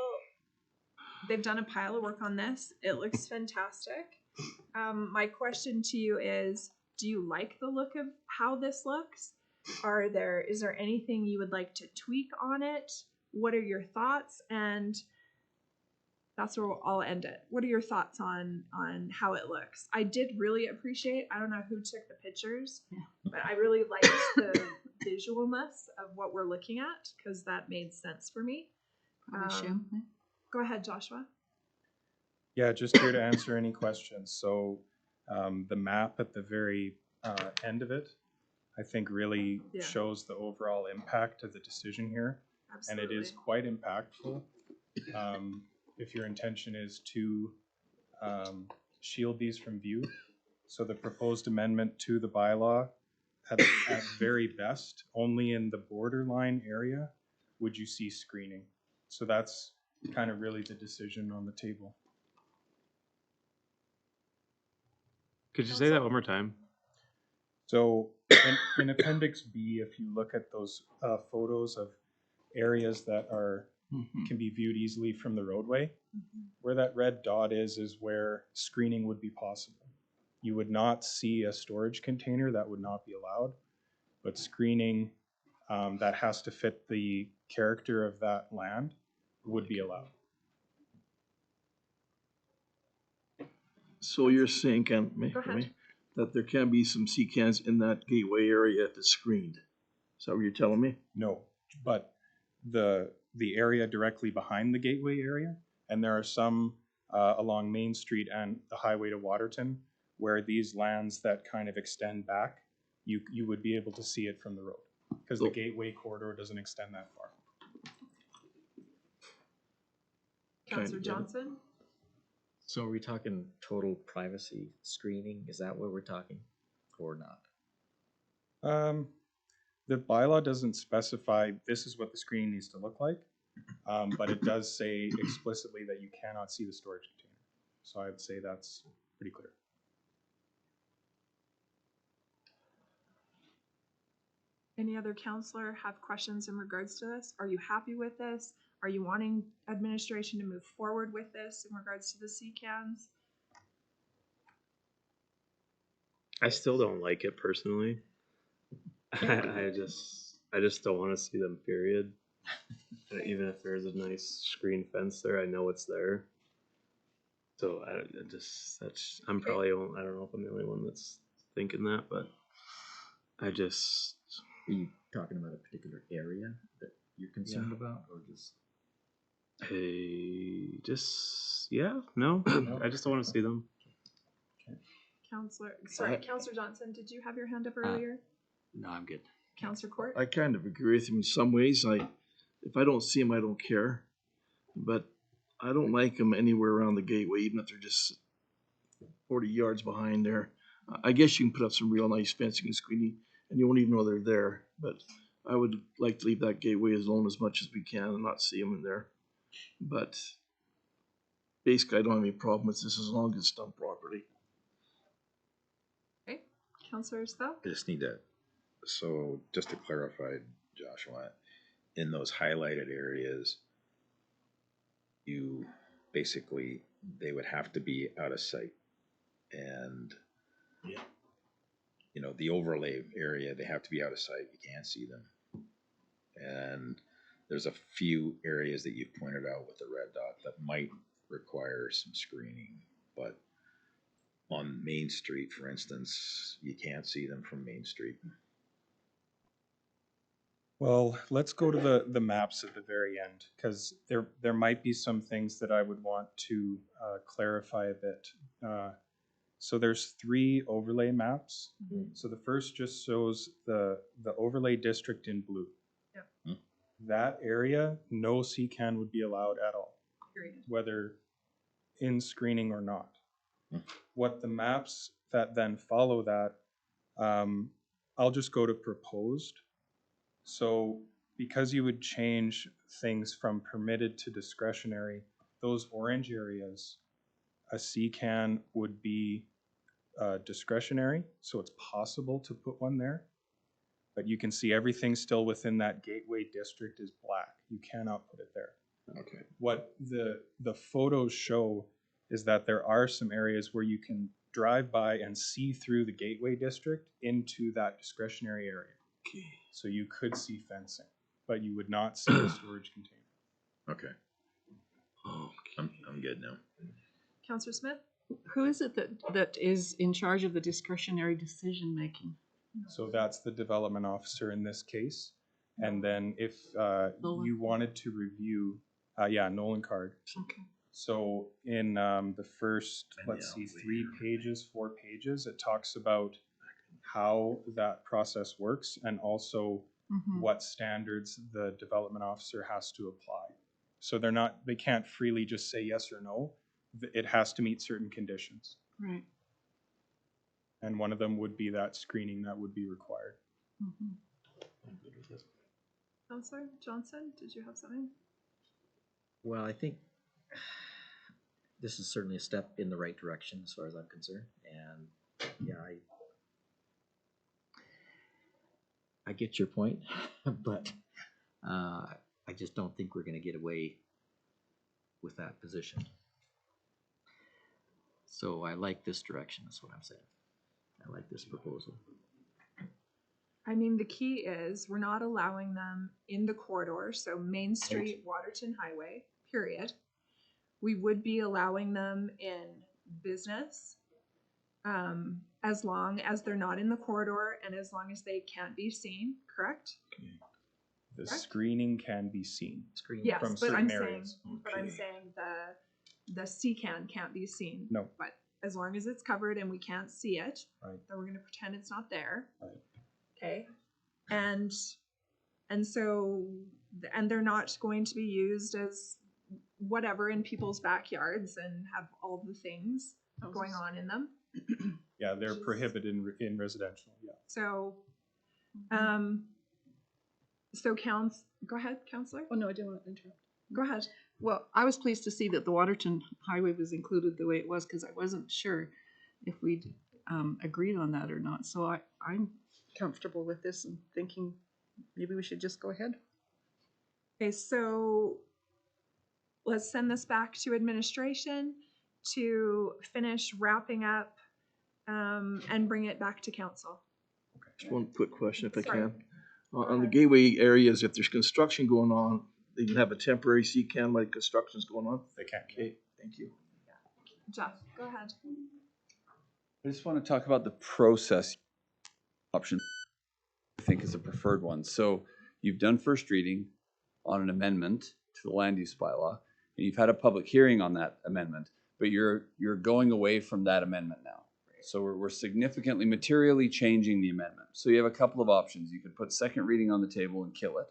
they've done a pile of work on this. It looks fantastic. My question to you is, do you like the look of how this looks? Is there anything you would like to tweak on it? What are your thoughts? And that's where I'll end it. What are your thoughts on how it looks? I did really appreciate, I don't know who took the pictures, but I really liked the visualness of what we're looking at because that made sense for me. Go ahead, Joshua. Yeah, just here to answer any questions. So the map at the very end of it, I think really shows the overall impact of the decision here. Absolutely. And it is quite impactful. If your intention is to shield these from view. So the proposed amendment to the bylaw, at very best, only in the borderline area would you see screening. So that's kind of really the decision on the table. Could you say that one more time? So in Appendix B, if you look at those photos of areas that are can be viewed easily from the roadway, where that red dot is where screening would be possible. You would not see a storage container, that would not be allowed, but screening that has to fit the character of that land would be allowed. So you're saying, Go ahead. that there can be some sea cans in that gateway area that's screened? Is that what you're telling me? No, but the area directly behind the gateway area, and there are some along Main Street and the highway to Waterton, where these lands that kind of extend back, you would be able to see it from the road, because the gateway corridor doesn't extend that far. Councillor Johnson? So are we talking total privacy screening? Is that what we're talking, or not? The bylaw doesn't specify this is what the screening needs to look like, but it does say explicitly that you cannot see the storage container. So I'd say that's pretty clear. Any other counselor have questions in regards to this? Are you happy with this? Are you wanting administration to move forward with this in regards to the sea cans? I still don't like it personally. I just don't want to see them, period. Even if there's a nice screen fence there, I know it's there. So I'm probably, I don't know if I'm the only one that's thinking that, but Are you talking about a particular area that you're concerned about, or just? I just don't want to see them. Councillor Johnson, did you have your hand up earlier? No, I'm good. Councillor Court? I kind of agree with him in some ways. If I don't see them, I don't care. But I don't like them anywhere around the gateway, even if they're just 40 yards behind there. I guess you can put up some real nice fencing and screening, and you won't even know they're there. But I would like to leave that gateway alone as much as we can and not see them in there. But basically, I don't have any problem with this as long as it's done properly. Okay, Councillor Stowe? I just need to, so just to clarify, Joshua, in those highlighted areas, they would have to be out of sight. And, the overlay area, they have to be out of sight. You can't see them. And there's a few areas that you've pointed out with the red dot that might require some screening, but on Main Street, for instance, you can't see them from Main Street. Well, let's go to the maps at the very end, because there might be some things that I would want to clarify a bit. So there's 3 overlay maps. So the first just shows the overlay district in blue. Yep. That area, no CCAN would be allowed at all, Period. whether in screening or not. What the maps that then follow that, I'll just go to proposed. So because you would change things from permitted to discretionary, those orange areas, a CCAN would be discretionary, so it's possible to put one there. But you can see everything still within that gateway district is black. You cannot put it there. Okay. What the photos show is that there are some areas where you can drive by and see through the gateway district into that discretionary area. Okay. So you could see fencing, but you would not see a storage container. Okay. Okay. I'm good now. Councillor Smith? Who is it that is in charge of the discretionary decision making? So that's the development officer in this case. And then if Nolan. you wanted to review, Nolan Card. Okay. So in the first, let's see, 4 pages, it talks about how that process works and also what standards the development officer has to apply. So they can't freely just say yes or no. It has to meet certain conditions. Right. And one of them would be that screening that would be required. Councillor Johnson, did you have something? Well, I think this is certainly a step in the right direction as far as I'm concerned. And yeah, I get your point, but I just don't think we're going to get away with that position. So I like this direction, that's what I'm saying. I like this proposal. I mean, the key is we're not allowing them in the corridor, so Main Street, Waterton Highway, period. We would be allowing them in business as long as they're not in the corridor and as long as they can't be seen, correct? Okay. The Correct? screening can be seen Yes, from but I'm certain saying, areas. but I'm saying the CCAN can't be seen. No. But as long as it's covered and we can't see it, Right. then we're gonna pretend it's not there. Right. Okay, and so, and they're not going to be used as whatever in people's backyards and have all the things going on in them. Yeah, they're prohibited in residential, yeah. So, go ahead, Councillor. Oh, no, I didn't want to interrupt. Go ahead. Well, I was pleased to see that the Waterton Highway was included the way it was, because I wasn't sure if we'd agreed on that or not. So I'm comfortable with this and thinking maybe we should just go ahead. Okay, so let's send this back to administration to finish wrapping up and bring it back to council. Just one quick question if I Sorry. can. On the gateway areas, if there's construction going on, they can have a temporary CCAN like construction's going on? They can't. Okay, thank you. Jeff, go ahead. I just want to talk about the process option. I think is a preferred one. So you've done first reading on an amendment to the land use bylaw, and you've had a public hearing on that amendment, but you're going away from that amendment now. So we're significantly, materially changing the amendment. So you have a couple of options. You could put second reading on the table and kill it,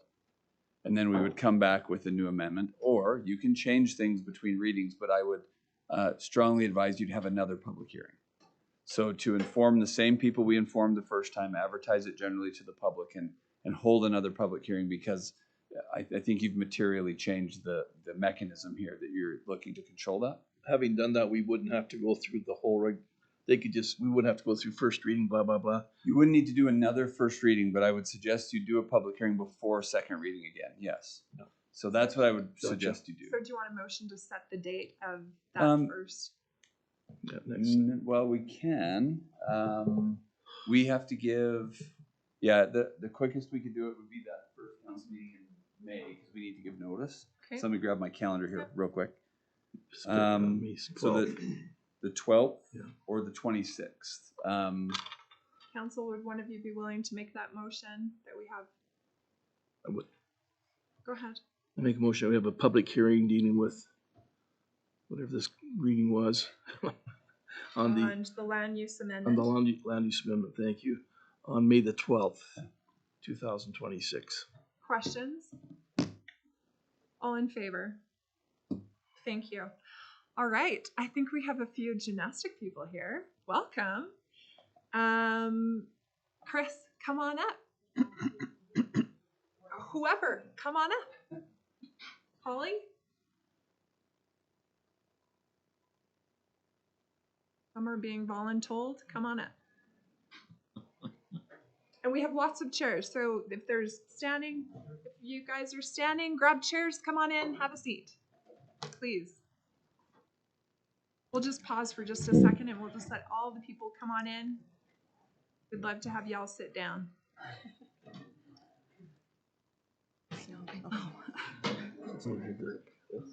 and then we would come back with a new amendment, or you can change things between readings, but I would strongly advise you to have another public hearing. So to inform the same people we informed the first time, advertise it generally to the public and hold another public hearing, because I think you've materially changed the mechanism here that you're looking to control that. Having done that, we wouldn't have to go through the whole, we wouldn't have to go through first reading, blah, blah, blah. You wouldn't need to do another first reading, but I would suggest you do a public hearing before second reading again, yes. No. So that's what I would Gotcha. suggest you do. So do you want a motion to set the date of that first? Yeah, next. Well, we can. We have to give, the quickest we could do it would be that first council meeting in May, because we need to give notice. Okay. So let me grab my calendar here real quick. Just put it on me, So the 12th Yeah. or the 26th. Council, would one of you be willing to make that motion that we have I would Go ahead. make a motion, we have a public hearing dealing with whatever this reading was on the land use amendment. the land use amendment, thank you, on May the 12th, 2026. Questions? All in favor? Thank you. All right, I think we have a few gymnastic people here. Welcome. Kris, come on up. Whoever, come on up. Holly? Some are being voluntold. Come on up. And we have lots of chairs, so if there's standing, if you guys are standing, grab chairs, come on in, have a seat, please. We'll just pause for just a second and we'll just let all the people come on in. We'd love to have y'all sit down.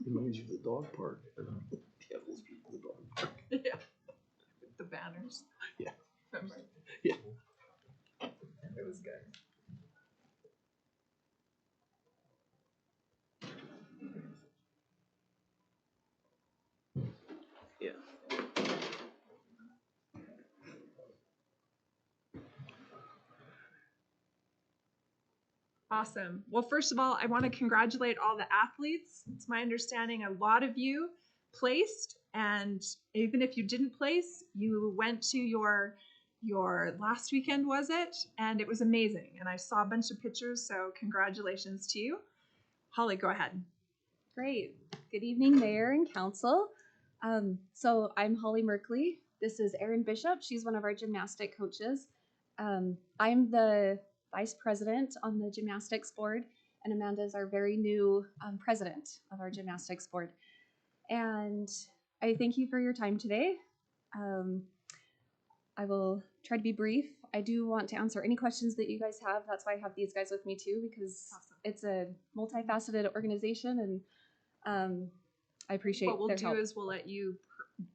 Reminds you of the dog park. Devil's people, the dog park. Yeah, with the banners. Yeah. Remember? Yeah. It was good. Yeah. Awesome. Well, first of all, I want to congratulate all the athletes. It's my understanding a lot of you placed, and even if you didn't place, you went to your last weekend, was it? And it was amazing. And I saw a bunch of pictures, so congratulations to you. Holly, go ahead. Great. Good evening, Mayor and Council. So I'm Holly Merkley. This is Erin Bishop. She's one of our gymnastic coaches. I'm the Vice President on the Gymnastics Board, and Amanda is our very new President of our Gymnastics Board. And I thank you for your time today. I will try to be brief. I do want to answer any questions that you guys have. That's why I have these guys with me too, because it's a multifaceted organization, and I appreciate What we'll their do help. is we'll let you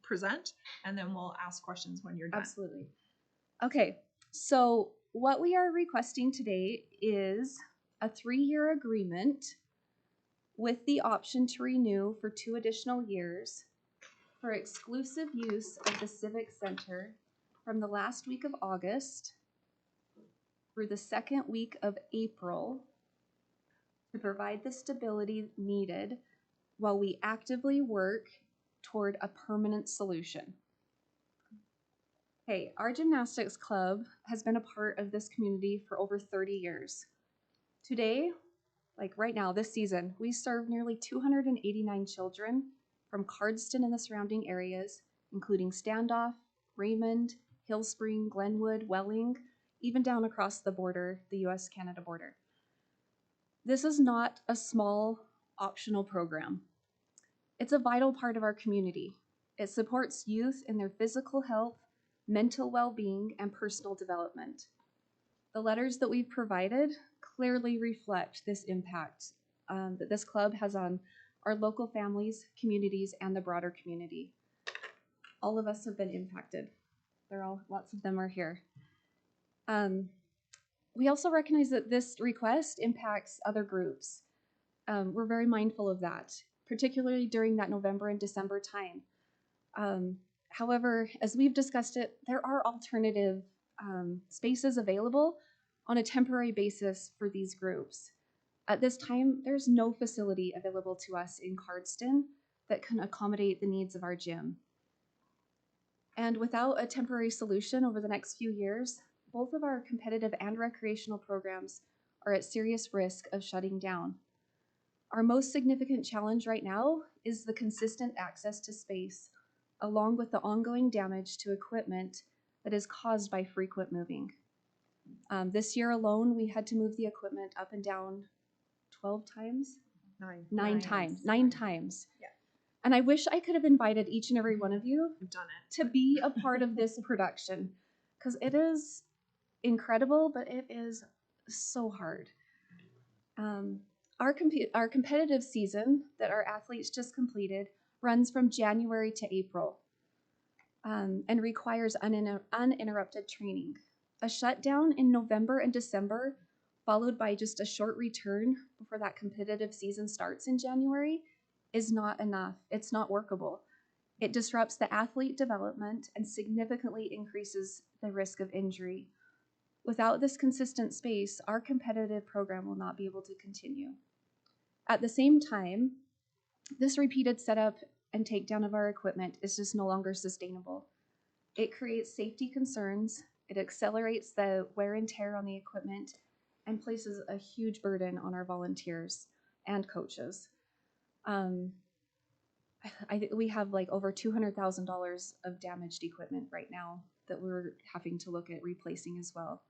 present, and then we'll ask questions when you're done. Absolutely. Okay, so what we are requesting today is a 3-year agreement with the option to renew for 2 additional years for exclusive use of the Civic Center from the last week of August through the second week of April to provide the stability needed while we actively work toward a permanent solution. Hey, our gymnastics club has been a part of this community for over 30 years. Today, like right now, this season, we serve nearly 289 children from Cardston and the surrounding areas, including Standoff, Raymond, Hillspring, Glenwood, Welling, even down across the border, the US-Canada border. This is not a small optional program. It's a vital part of our community. It supports youth in their physical health, mental well-being, and personal development. The letters that we've provided clearly reflect this impact that this club has on our local families, communities, and the broader community. All of us have been impacted. Lots of them are here. We also recognize that this request impacts other groups. We're very mindful of that, particularly during that November and December time. However, as we've discussed it, there are alternative spaces available on a temporary basis for these groups. At this time, there's no facility available to us in Cardston that can accommodate the needs of our gym. And without a temporary solution over the next few years, both of our competitive and recreational programs are at serious risk of shutting down. Our most significant challenge right now is the consistent access to space, along with the ongoing damage to equipment that is caused by frequent moving. This year alone, we had to move the equipment up and down 12 times? Nine times. Yeah. And I wish I could have invited each and every one of you I've done it. to be a part of this production, because it is incredible, but it is so hard. Our competitive season that our athletes just completed runs from January to April and requires uninterrupted training. A shutdown in November and December followed by just a short return before that competitive season starts in January, is not enough. It's not workable. It disrupts the athlete development and significantly increases the risk of injury. Without this consistent space, our competitive program will not be able to continue. At the same time, this repeated setup and takedown of our equipment is just no longer sustainable. It creates safety concerns, it accelerates the wear and tear on the equipment, and places a huge burden on our volunteers and coaches. I think we have like over $200,000 of damaged equipment right now that we're having to look at replacing as well.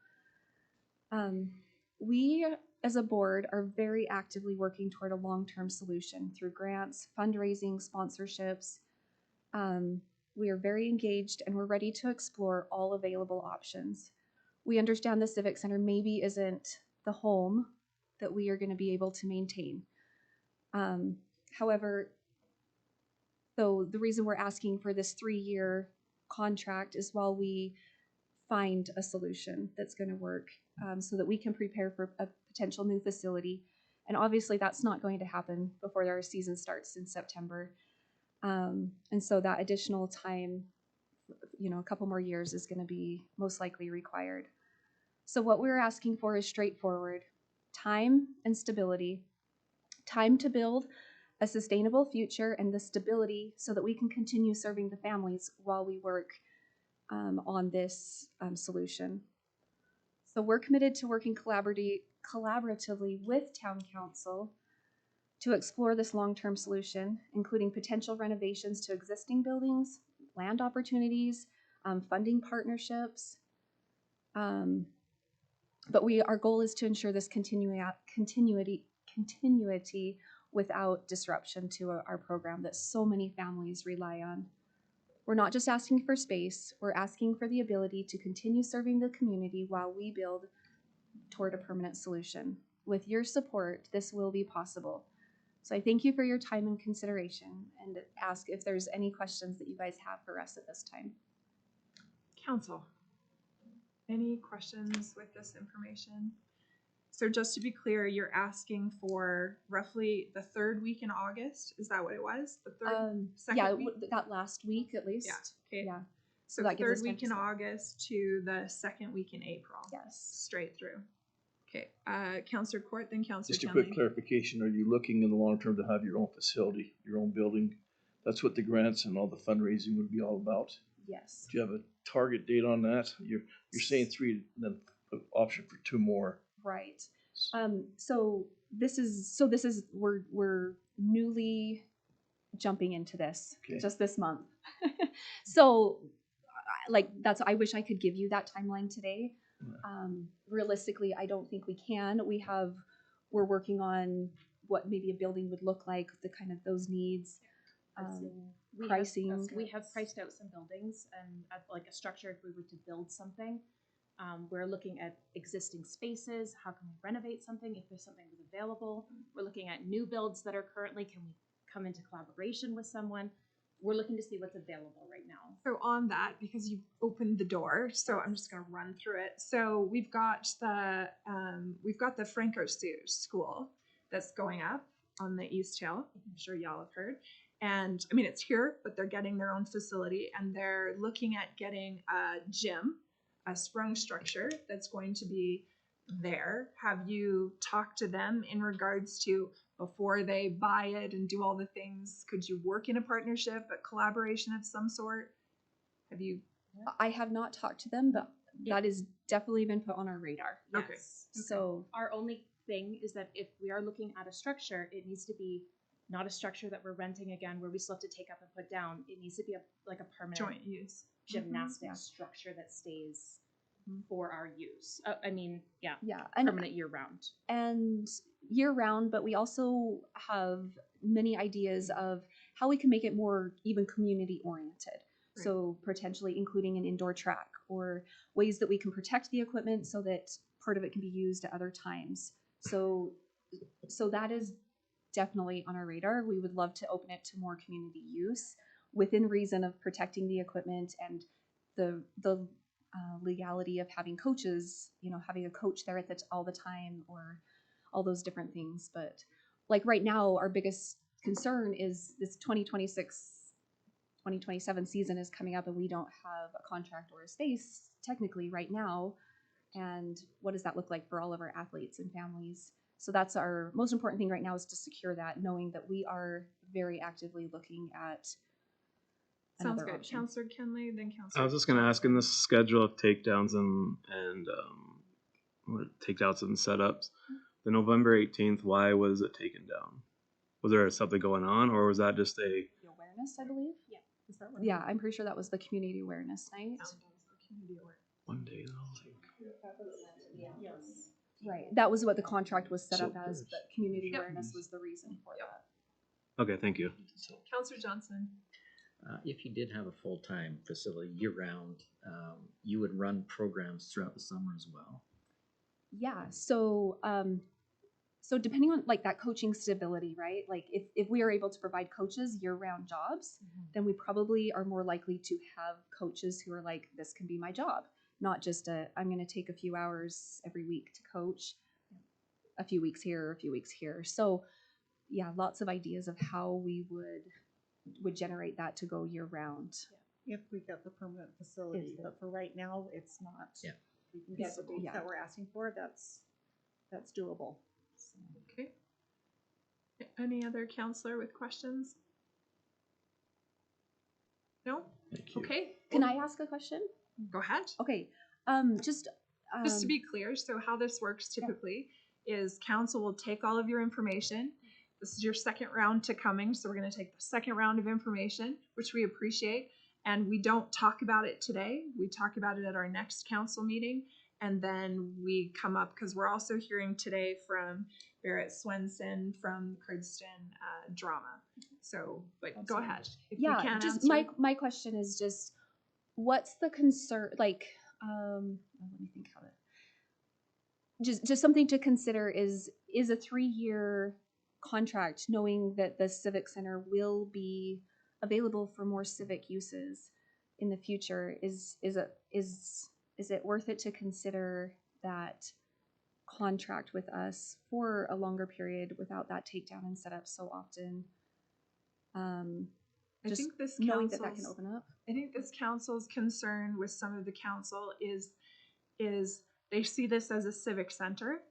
We as a board are very actively working toward a long-term solution through grants, fundraising, sponsorships. We are very engaged and we're ready to explore all available options. We understand the Civic Center maybe isn't the home that we are going to be able to maintain. However, so the reason we're asking for this 3-year contract is while we find a solution that's going to work, so that we can prepare for a potential new facility. And obviously that's not going to happen before our season starts in September. And so that additional time, you know, a couple more years is going to be most likely required. So what we're asking for is straightforward: time and stability. Time to build a sustainable future and the stability so that we can continue serving the families while we work on this solution. So we're committed to working collaboratively with Town Council to explore this long-term solution, including potential renovations to existing buildings, land opportunities, funding partnerships. But our goal is to ensure this continuity without disruption to our program that so many families rely on. We're not just asking for space, we're asking for the ability to continue serving the community while we build toward a permanent solution. With your support, this will be possible. So I thank you for your time and consideration, and ask if there's any questions that you guys have for us at this time. Council, any questions with this information? So just to be clear, you're asking for roughly the 3rd week in August? Is that what it was? The second week? That last week at least. Yeah. Okay. Yeah. So that gives us 3rd time week to in set. August to the 2nd week in April. Yes. Straight through. Okay. Councillor Court, then Councillor Just a Kenley. quick clarification, are you looking in the long term to have your own facility, your own building? That's what the grants and all the fundraising would be all about? Yes. Do you have a target date on that? You're saying 3, then an option for 2 more. Right. So this is we're newly jumping into this just this month. So like I wish I could give you that timeline today. Realistically, I don't think we can. We're working on what maybe a building would look like, the kind of those needs, pricing. We have priced out some buildings, and like a structure, if we were to build something, we're looking at existing spaces. How can we renovate something if there's something that's available? We're looking at new builds that are currently, can we come into collaboration with someone? We're looking to see what's available right now. So on that, because you've opened the door, so I'm just going to run through it. So we've got the Franco School that's going up on the East Hill. I'm sure y'all have heard. And I mean, it's here, but they're getting their own facility, and they're looking at getting a gym, a sprung structure that's going to be there. Have you talked to them in regards to, before they buy it and do all the things, could you work in a partnership, a collaboration of some sort? Have you? I have not talked to them, but that has definitely been put on our radar. Okay. Yes. So our only thing is that if we are looking at a structure, it needs to be not a structure that we're renting again, where we still have to take up and put down. It needs to be like a permanent Joint use gymnastics structure that stays for our use. Permanent year round. And year round, but we also have many ideas of how we can make it more even community oriented. Right. So potentially including an indoor track, or ways that we can protect the equipment so that part of it can be used at other times. So that is definitely on our radar. We would love to open it to more community use within reason of protecting the equipment and the legality of having coaches, you know, having a coach there at all the time, or all those different things. But like right now, our biggest concern is this 2026-2027 season is coming up, and we don't have a contract or a space technically right now. And what does that look like for all of our athletes and families? So that's our most important thing right now, is to secure that, knowing that we are very actively looking at Sounds another good. option. Counselor Kinley, then Counselor. I was just gonna ask, in the schedule of takedowns and takedowns and setups, the November 18th, why was it taken down? Was there something going on, or was that just a The awareness, I believe. Yeah. Is that what? Yeah, I'm pretty sure that was the community awareness night. one day though? Yes. Right. That was what the contract was set So- up as, but community awareness was the reason for that. Okay, thank you. Counselor Johnson. If you did have a full-time facility year-round, you would run programs throughout the summer as well. Yeah. So, so depending on like that coaching stability, right? Like if we are able to provide coaches year-round jobs, then we probably are more likely to have coaches who are like, this can be my job, not just I'm going to take a few hours every week to coach, a few weeks here, a few weeks here. So yeah, lots of ideas of how we would generate that to go year-round. If we get the permanent facility, but for right now, it's not. Yeah. We can get the dates Yeah. that we're asking for, that's doable. Okay. Any other counselor with questions? No? Thank you. Okay. Can I ask a question? Go ahead. Okay. Just Just to be clear, so how this works typically is council will take all of your information. This is your second round to coming, so we're going to take the second round of information, which we appreciate, and we don't talk about it today. We talk about it at our next council meeting, and then we come up, because we're also hearing today from Barrett Swendsen from Cardston Drama. So, but go ahead. If you yeah, can't just answer. my question is just, what's the concern? Like, let me think how to. Just something to consider is a 3-year contract, knowing that the civic center will be available for more civic uses in the future. Is it worth it to consider that contract with us for a longer period without that takedown and setup so often? I Just think this knowing that can council's- open up. I think this council's concern with some of the council is they see this as a civic center,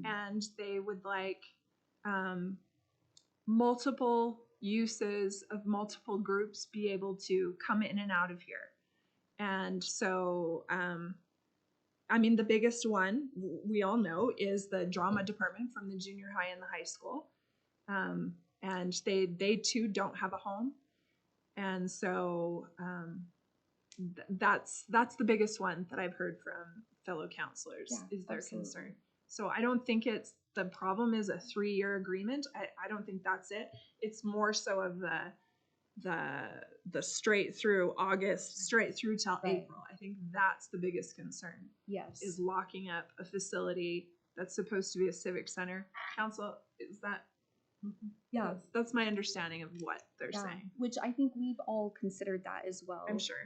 and they would like multiple uses of multiple groups be able to come in and out of here. And so, I mean, the biggest one we all know is the drama department from the junior high and the high school. And they too don't have a home. And so that's the biggest one that I've heard from fellow counselors, is their concern. So I don't think the problem is a 3-year agreement. I don't think that's it. It's more so of the straight through August, straight through till April. I think that's the biggest concern. Yes. Is locking up a facility that's supposed to be a civic center. Council, is that? Yeah. That's my understanding of what they're saying. Which I think we've all considered that as well. I'm sure.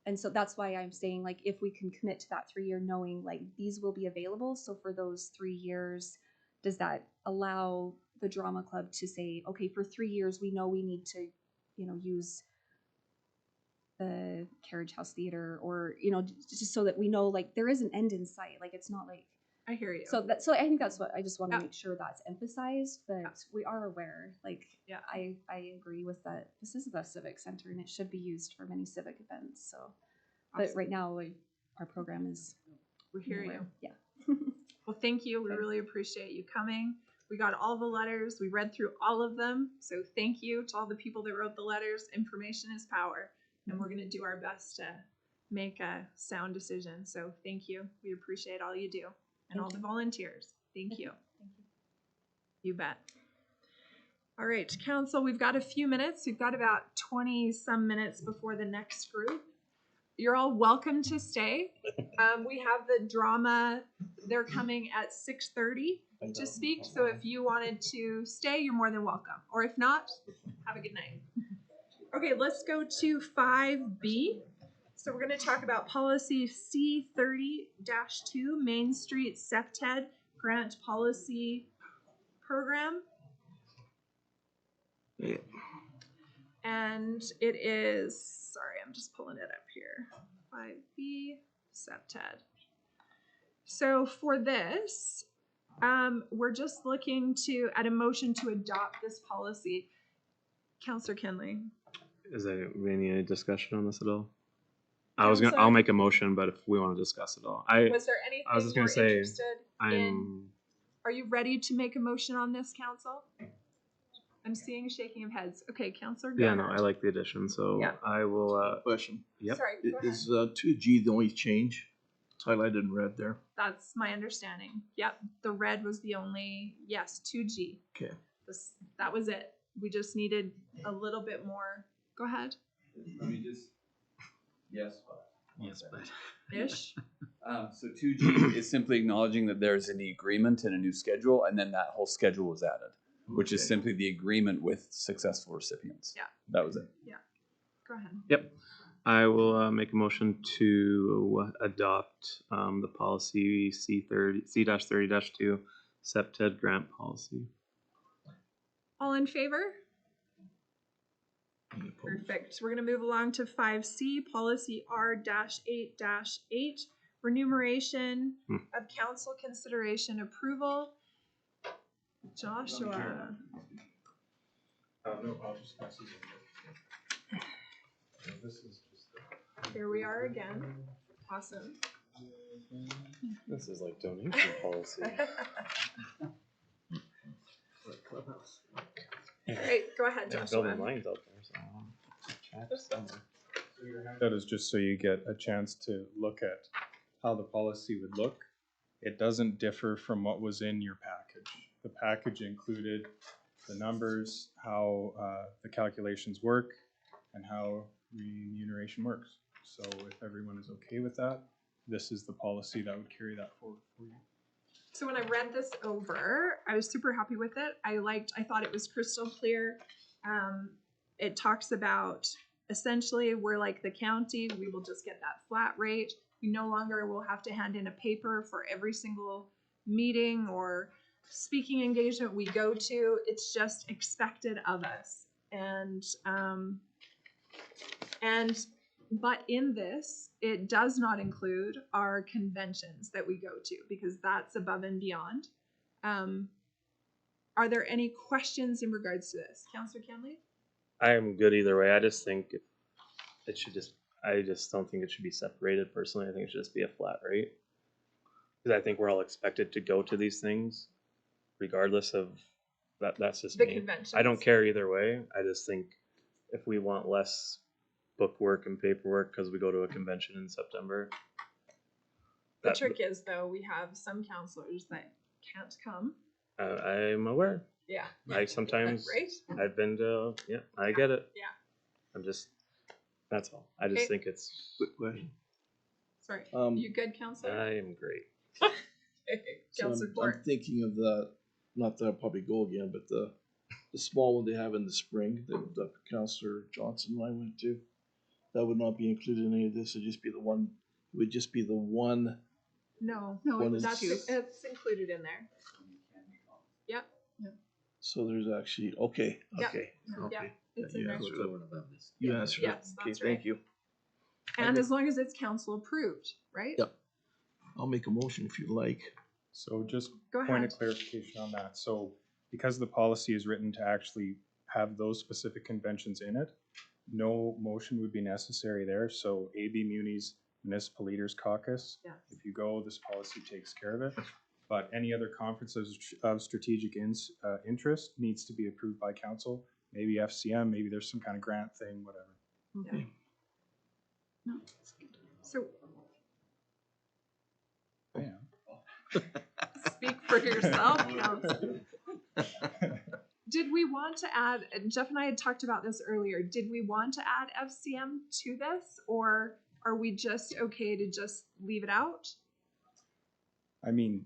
And so that's why I'm saying, like, if we can commit to that 3-year, knowing like these will be available. So for those 3 years, does that allow the drama club to say, okay, for 3 years, we know we need to, use the Carriage House Theater, or, just so that we know, like, there is an end in sight. Like, it's not like, I hear you. so I think that's what I just want to make sure that's emphasized, that we are aware. Like, I agree with that. This is the civic center, and it should be used for many civic events. So, but right now, our program is. We hear you. Yeah. Well, thank you. We really appreciate you coming. We got all the letters. We read through all of them. So thank you to all the people that wrote the letters. Information is power, and we're going to do our best to make a sound decision. So thank you. We appreciate all you do. And all the volunteers. Thank you. You bet. All right, council, we've got a few minutes. We've got about 20 some minutes before the next group. You're all welcome to stay. We have the drama. They're coming at 6:30 to speak. So if you wanted to stay, you're more than welcome. Or if not, have a good night. Okay, let's go to 5B. So we're going to talk about policy C30-2, Main Street CPTED Grant Policy Program. Yeah. And it is, sorry, I'm just pulling it up here. 5B CPTED. So for this, we're just looking at a motion to adopt this policy. Counselor Kenley. Is there any discussion on this at all? Counselor? I'll make a motion, but if we want to discuss it all, Was there anything I was just you're gonna say, interested in? Are you ready to make a motion on this, council? I'm seeing shaking of heads. Okay, Counselor. Yeah, no, I like the addition, so Yeah. I will, Question. yep. Sorry, go ahead. Is 2G the only change? It's highlighted in red there. That's my understanding. Yep, the red was the only, yes, 2G. Okay. That was it. We just needed a little bit more. Go ahead. Let me just, yes, but. Ish. So 2G is simply acknowledging that there's an agreement and a new schedule, and then that whole schedule was added, which is simply the agreement with successful recipients. Yeah. That was it. Yeah. Go ahead. Yep. I will make a motion to adopt the policy C-30-2 CPTED grant policy. All in favor? Perfect. We're going to move along to 5C, policy R-8-8, remuneration of council consideration approval. Joshua. No, I'll just pass these over. This is just Here we are again. Awesome. This is like donation policy. Great, go ahead, They're Joshua. building lines out there, so. That is just so you get a chance to look at how the policy would look. It doesn't differ from what was in your package. The package included the numbers, how the calculations work, and how remuneration works. So if everyone is okay with that, this is the policy that would carry that forward for you. So when I read this over, I was super happy with it. I thought it was crystal clear. It talks about essentially we're like the county, we will just get that flat rate. We no longer will have to hand in a paper for every single meeting or speaking engagement we go to. It's just expected of us. But in this, it does not include our conventions that we go to because that's above and beyond. Are there any questions in regards to this? Councillor Kenley? I'm good either way. I just think it should I just don't think it should be separated personally. I think it should just be a flat rate. Because I think we're all expected to go to these things regardless of that's just The me. conventions. I don't care either way. I just think if we want less bookwork and paperwork because we go to a convention in September. The trick is though, we have some counselors that can't come. I'm aware. Yeah. I sometimes, Right? I've been to, yeah, I get it. Yeah. I'm just, that's all. I just Okay. think it's, Quick question. Sorry. Um, You good, counselor? I am great. So Counselor I'm Court. thinking of not that I'll probably go again, but the small one they have in the spring that Councillor Johnson and I went to. That would not be included in any of this. It'd just be the one. It would just be the one. No, One is- it's included in there. Yep. So there's actually okay. Yeah. Okay. Yeah, Okay. it's You in there. answered What's it. over and above this? You answered Yes, it. Okay. that's Thank right. you. And as long as it's council approved, right? Yep. I'll make a motion if you like. So just Go point ahead. of clarification on that. So because the policy is written to actually have those specific conventions in it, no motion would be necessary there. So AB Muni's Municipal Leaders Caucus, Yes. if you go, this policy takes care of it. But any other conferences of strategic interest needs to be approved by council. Maybe FCM, maybe there's some kind of grant thing, whatever. Okay. No, it's good. So Yeah. speak for yourself, council. Did we want to add, and Jeff and I had talked about this earlier, did we want to add FCM to this, or are we just okay to just leave it out? I mean,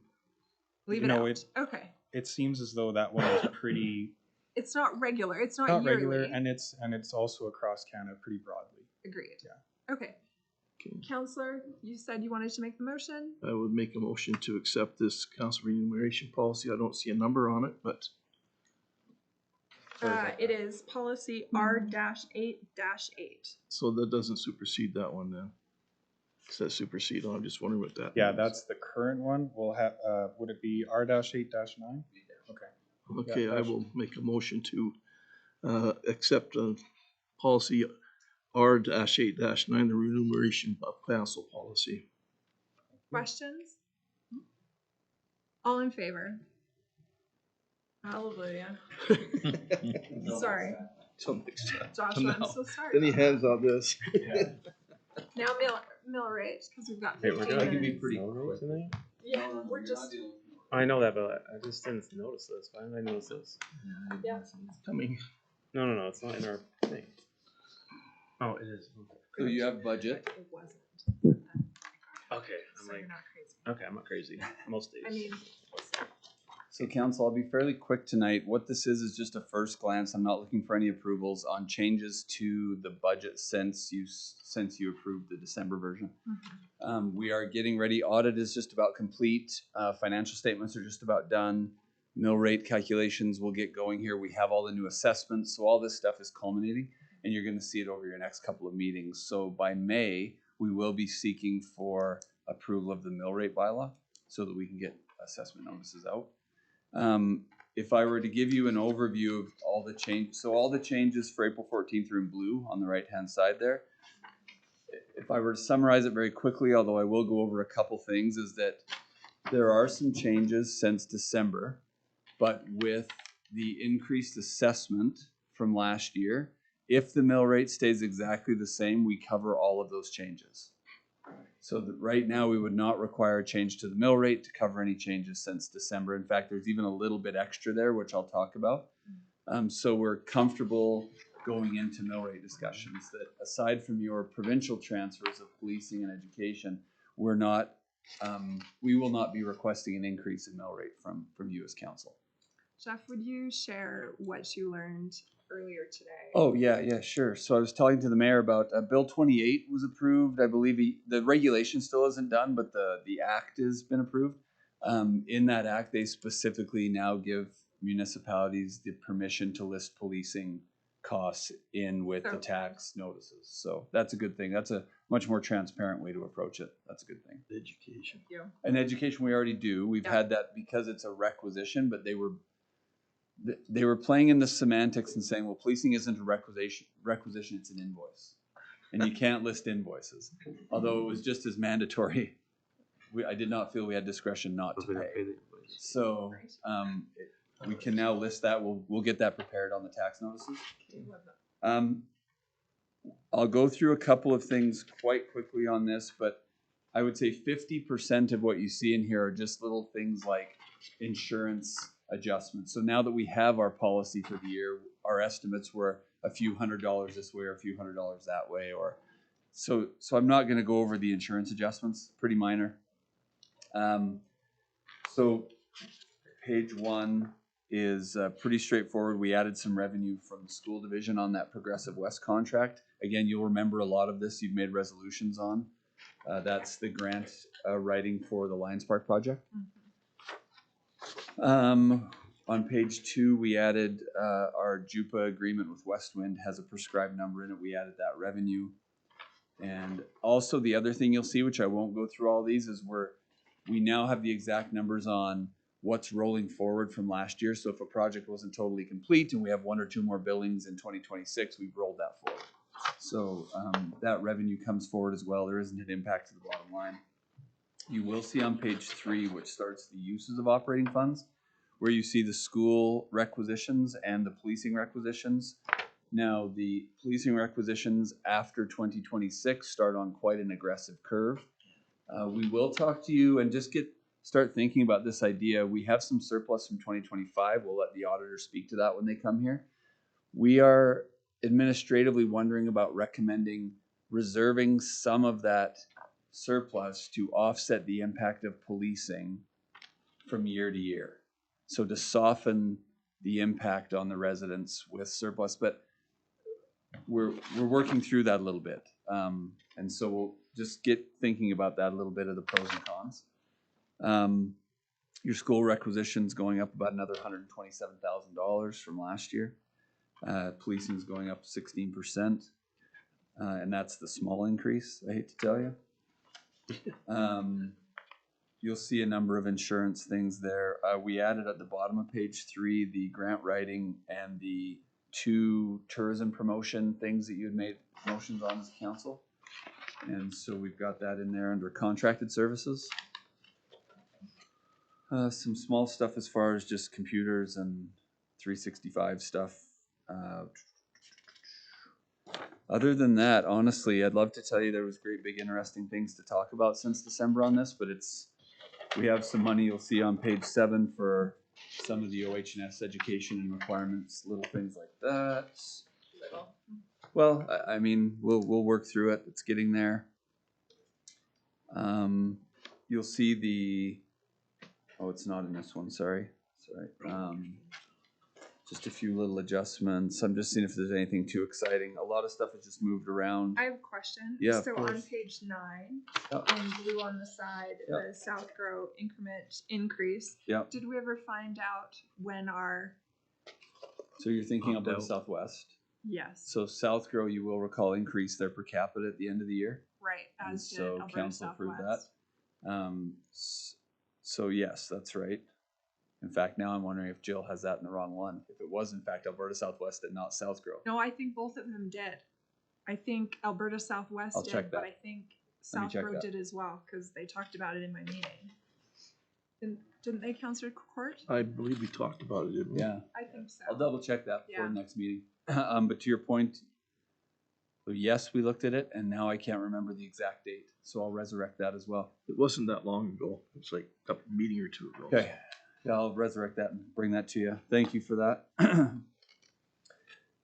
Leave you it know, out. Okay. it seems as though that one is pretty It's not regular. It's not not yearly. regular, and it's also across Canada pretty broadly. Agreed. Yeah. Okay. Counselor, you said you wanted to make the motion. I would make a motion to accept this council remuneration policy. I don't see a number on it, but It is policy R-8-8. so that doesn't supersede that one then. It says supersede, I'm just wondering what that Yeah, means. that's the current one. We'll have, would it be R-8-9? Okay. Okay, Yeah, I that will make a motion to accept policy R-8-9, the remuneration of council policy. Questions? All in favor? Hallelujah. Sorry, Joshua, I'm so sorry. Any about hands on this? Now mill rate, because we've got Wait, we're 15 doing minutes. pretty quick tonight? Yeah, we're just, I know that, but I just didn't notice this. Why didn't I notice this? yeah. Coming. No, it's not in our thing. Oh, it is. So you have budget. It wasn't. Okay, So you're not crazy. Okay, I'm not crazy. Most days. I mean, So council, I'll be fairly quick tonight. What this is just a first glance. I'm not looking for any approvals on changes to the budget since you approved the December version. We are getting ready. Audit is just about complete. Financial statements are just about done. Mill rate calculations will get going here. We have all the new assessments. So all this stuff is culminating and you're going to see it over your next couple of meetings. So by May, we will be seeking for approval of the mill rate bylaw so that we can get assessment notices out. If I were to give you an overview of all the changes, so all the changes for April 14th are in blue on the right-hand side there. If I were to summarize it very quickly, although I will go over a couple things, is that there are some changes since December, but with the increased assessment from last year, if the mill rate stays exactly the same, we cover all of those changes. So that right now we would not require a change to the mill rate to cover any changes since December. In fact, there's even a little bit extra there, which I'll talk about. So we're comfortable going into mill rate discussions that aside from your provincial transfers of policing and education, we will not be requesting an increase in mill rate from you as council. Jeff, would you share what you learned earlier today? Oh, yeah, sure. So I was talking to the mayor about Bill 28 was approved. I believe the regulation still isn't done, but the act has been approved. In that act, they specifically now give municipalities the permission to list policing costs in with the tax notices. So that's a good thing. That's a much more transparent way to approach it. That's a good thing. Education. Yeah. And education we already do. We've had that because it's a requisition, but they were playing in the semantics and saying, well, policing isn't a requisition, it's an invoice. And you can't list invoices. Although it was just as mandatory, I did not feel we had discretion not to pay. So we can now list that. We'll get that prepared on the tax notices. I'll go through a couple of things quite quickly on this, but I would say 50% of what you see in here are just little things like insurance adjustments. So now that we have our policy for the year, our estimates were a few $100s this way or a few $100s that way, or so I'm not going to go over the insurance adjustments, pretty minor. So page 1 is pretty straightforward. We added some revenue from the school division on that Progressive West contract. Again, you'll remember a lot of this you've made resolutions on. That's the grant writing for the Lions Park project. On page 2, we added our JUPA agreement with Westwind has a prescribed number in it. We added that revenue. And also the other thing you'll see, which I won't go through all these, is we now have the exact numbers on what's rolling forward from last year. So if a project wasn't totally complete and we have 1 or 2 more billings in 2026, we've rolled that forward. So that revenue comes forward as well. There isn't an impact to the bottom line. You will see on page 3, which starts the uses of operating funds, where you see the school requisitions and the policing requisitions. Now, the policing requisitions after 2026 start on quite an aggressive curve. We will talk to you and just start thinking about this idea. We have some surplus from 2025. We'll let the auditor speak to that when they come here. We are administratively wondering about recommending reserving some of that surplus to offset the impact of policing from year to year. So to soften the impact on the residents with surplus, but we're working through that a little bit. And so we'll just get thinking about that a little bit of the pros and cons. Your school requisition's going up about another $127,000 from last year. Policing's going up 16%. And that's the small increase, I hate to tell you. You'll see a number of insurance things there. We added at the bottom of page 3 the grant writing and the 2 tourism promotion things that you had made motions on as council. And so we've got that in there under contracted services. Some small stuff as far as just computers and 365 stuff. Other than that, honestly, I'd love to tell you there was great big interesting things to talk about since December on this, but we have some money you'll see on page 7 for some of the OH&S education and requirements, little things like that. Well, I mean, we'll work through it. It's getting there. You'll see it's not in this one, sorry. Just a few little adjustments. I'm just seeing if there's anything too exciting. A lot of stuff has just moved around. I have a question. Yeah, So of on course. page 9, Yep. in blue on the side, Yep. the South Grow increment increase. Yep. Did we ever find out when our, So you're thinking Opt about out. Southwest. yes, So South Grow, you will recall, increased their per capita at the end of the year. right, And as did so Alberta council approved that. Southwest. So yes, that's right. In fact, now I'm wondering if Jill has that in the wrong one. If it was in fact Alberta Southwest and not South Grow. No, I think both of them did. I think Alberta Southwest I'll did, check but that. I think Let me South check Road that. did as well, because they talked about it in my meeting. Didn't they, Councillor Court? I believe we talked about it, didn't we? Yeah, I think so. I'll double check that before Yeah. the next meeting. But to your point, so yes, we looked at it and now I can't remember the exact date. So I'll resurrect that as well. It wasn't that long ago. It's like a meeting or two ago. Okay. Yeah, I'll resurrect that and bring that to you. Thank you for that. And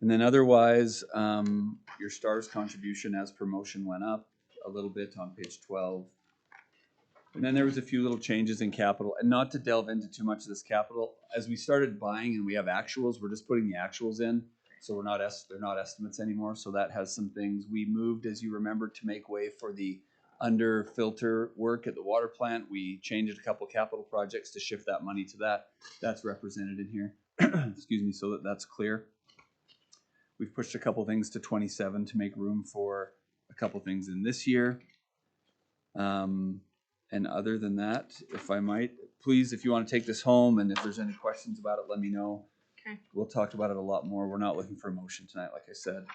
then otherwise, your STARS contribution as promotion went up a little bit on page 12. And then there was a few little changes in capital, and not to delve into too much of this capital. As we started buying and we have actuals, we're just putting the actuals in. So they're not estimates anymore. So that has some things. We moved, as you remember, to make way for the under filter work at the water plant. We changed a couple capital projects to shift that money to that. That's represented in here. Excuse me, so that's clear. We've pushed a couple things to 27 to make room for a couple things in this year. And other than that, if I might, please, if you want to take this home and if there's any questions about it, let me know. Okay. We'll talk about it a lot more. We're not looking for a motion tonight, like I said.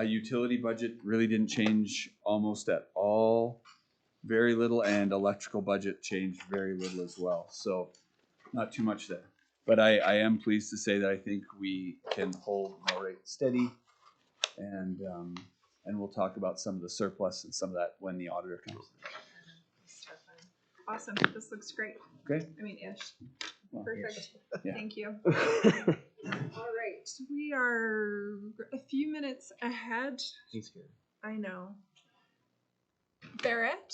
Utility budget really didn't change almost at all. Very little, and electrical budget changed very little as well. So not too much there. But I am pleased to say that I think we can hold mill rate steady, and we'll talk about some of the surplus and some of that when the auditor comes. Awesome, this looks great. Okay. I mean, ish. Well, Perfect. yeah. Thank you. All right, we are a few minutes ahead. He's here. I know. Barrett,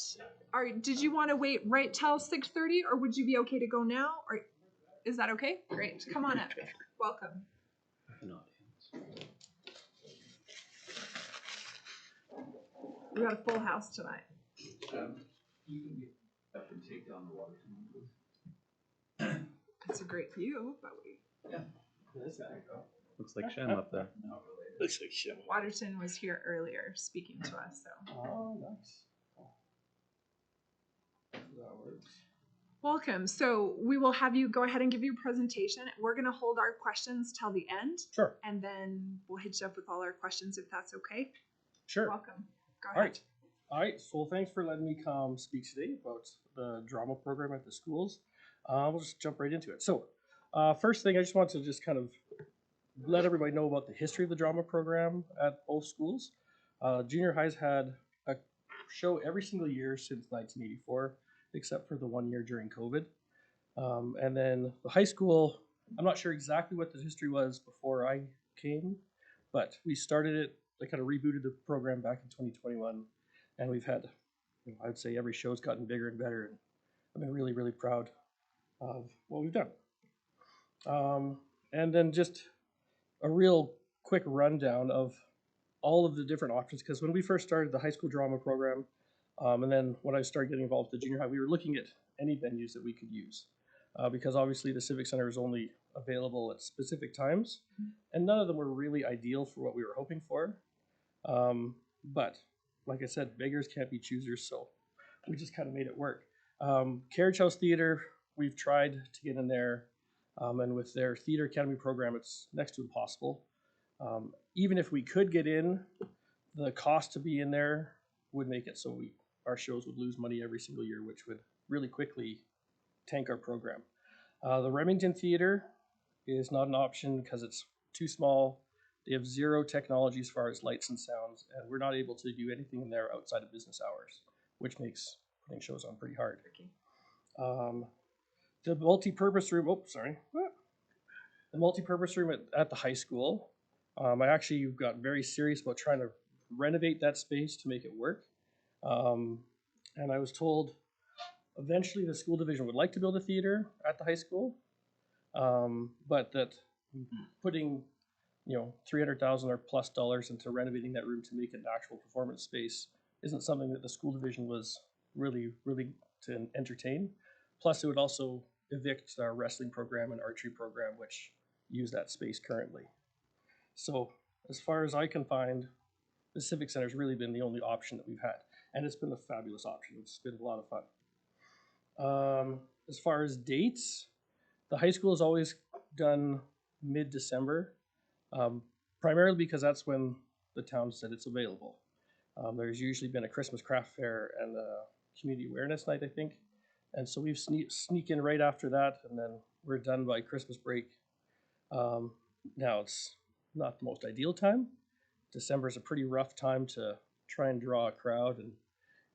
did you want to wait right till 6:30, or would you be okay to go now? Or is that okay? Great. Come on up. Welcome. We got a full house tonight. You can get up and take down the water. It's a great view, but Looks like Shem up there. Looks like shit. Waterton was here earlier speaking to us, so. Oh, nice. Welcome. So we will have you go ahead and give your presentation. We're going to hold our questions till the end. Sure. And then we'll hit you up with all our questions if that's okay. Sure. Welcome. Go All ahead. right. All right. So thanks for letting me come speak today about the drama program at the schools. We'll just jump right into it. So first thing, I just want to just kind of let everybody know about the history of the drama program at both schools. Junior high's had a show every single year since 1984, except for the 1 year during COVID. And then the high school, I'm not sure exactly what the history was before I came, but we started it, they kind of rebooted the program back in 2021. And we've had, I would say every show's gotten bigger and better. And I've been really, really proud of what we've done. And then just a real quick rundown of all of the different options, because when we first started the high school drama program, and then when I started getting involved with the junior high, we were looking at any venues that we could use, because obviously the Civic Center is only available at specific times, and none of them were really ideal for what we were hoping for. But like I said, beggars can't be choosers, so we just kind of made it work. Carriage House Theater, we've tried to get in there, and with their Theater Academy program, it's next to impossible. Even if we could get in, the cost to be in there would make it so our shows would lose money every single year, which would really quickly tank our program. The Remington Theater is not an option because it's too small. They have zero technology as far as lights and sounds, and we're not able to do anything in there outside of business hours, which makes putting shows on pretty hard. The multi-purpose room, the multi-purpose room at the high school, I actually got very serious about trying to renovate that space to make it work. And I was told eventually the school division would like to build a theater at the high school, but that putting $300,000 or plus into renovating that room to make it an actual performance space isn't something that the school division was really to entertain. Plus, it would also evict our wrestling program and archery program, which use that space currently. So as far as I can find, the Civic Center has really been the only option that we've had, and it's been a fabulous option. It's been a lot of fun. As far as dates, the high school has always done mid-December, primarily because that's when the town said it's available. There's usually been a Christmas craft fair and a community awareness night, I think. And so we've sneak in right after that, and then we're done by Christmas break. Now it's not the most ideal time. December is a pretty rough time to try and draw a crowd and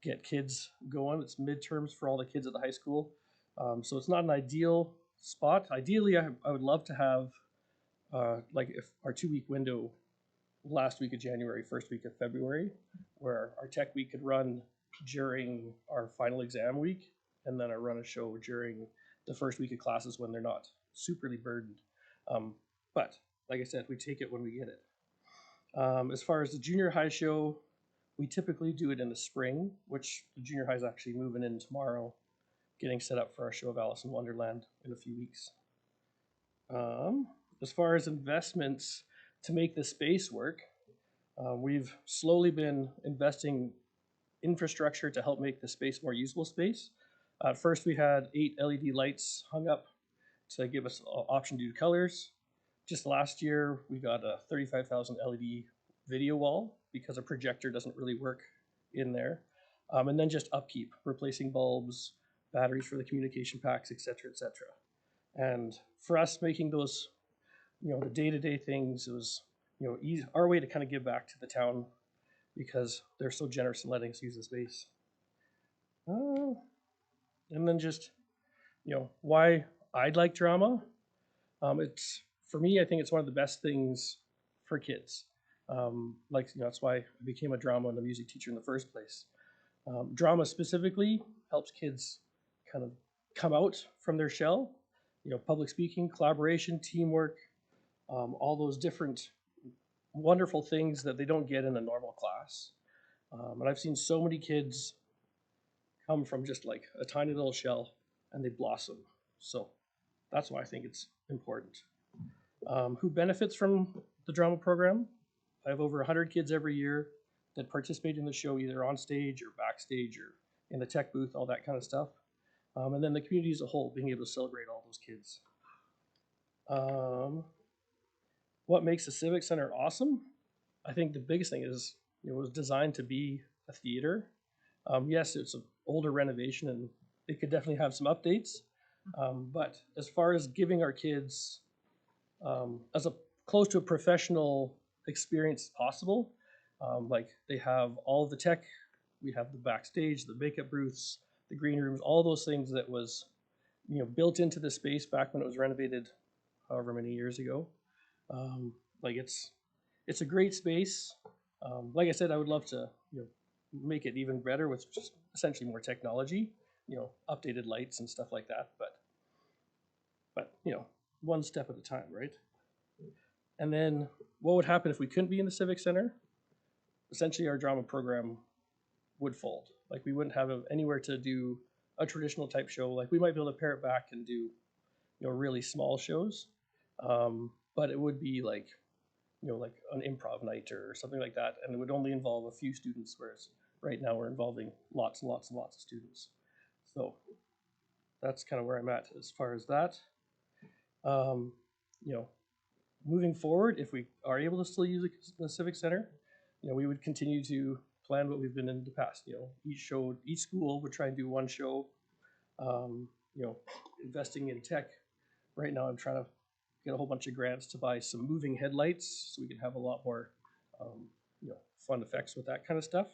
get kids going. It's midterms for all the kids at the high school. So it's not an ideal spot. Ideally, I would love to have like if our 2-week window, last week of January, first week of February, where our tech week could run during our final exam week, and then I run a show during the first week of classes when they're not superly burdened. But like I said, we take it when we get it. As far as the junior high show, we typically do it in the spring, which the junior high is actually moving in tomorrow, getting set up for our show of Alice in Wonderland in a few weeks. As far as investments to make the space work, we've slowly been investing infrastructure to help make the space more usable space. At first, we had 8 LED lights hung up to give us an option to do colors. Just last year, we got a 35,000 LED video wall because a projector doesn't really work in there. And then just upkeep, replacing bulbs, batteries for the communication packs, et cetera, et cetera. And for us making those, the day-to-day things, it was, our way to kind of give back to the town because they're so generous in letting us use the space. And then just, why I'd like drama. For me, I think it's one of the best things for kids. That's why I became a drama and a music teacher in the first place. Drama specifically helps kids kind of come out from their shell. Public speaking, collaboration, teamwork, all those different wonderful things that they don't get in a normal class. And I've seen so many kids come from just like a tiny little shell and they blossom. So that's why I think it's important. Who benefits from the drama program? I have over 100 kids every year that participate in the show either on stage or backstage or in the tech booth, all that kind of stuff. And then the community as a whole, being able to celebrate all those kids. What makes the Civic Center awesome? I think the biggest thing is it was designed to be a theater. Yes, it's an older renovation and it could definitely have some updates. But as far as giving our kids as close to a professional experience as possible, like they have all the tech, we have the backstage, the makeup booths, the green rooms, all those things that was built into the space back when it was renovated however many years ago. It's a great space. Like I said, I would love to make it even better with just essentially more technology, updated lights and stuff like that. But one step at a time, right? And then what would happen if we couldn't be in the Civic Center? essentially our drama program would fold. Like we wouldn't have anywhere to do a traditional type show. Like we might be able to pare it back and do, you know, really small shows. But it would be like, you know, like an improv night or something like that. And it would only involve a few students, whereas right now we're involving lots and lots and lots of students. So that's kind of where I'm at as far as that. You know, moving forward, if we are able to still use the Civic Center, you know, we would continue to plan what we've been in the past. You know, each school would try and do one show. You know, investing in tech. Right now I'm trying to get a whole bunch of grants to buy some moving headlights so we can have a lot more, you know, fun effects with that kind of stuff.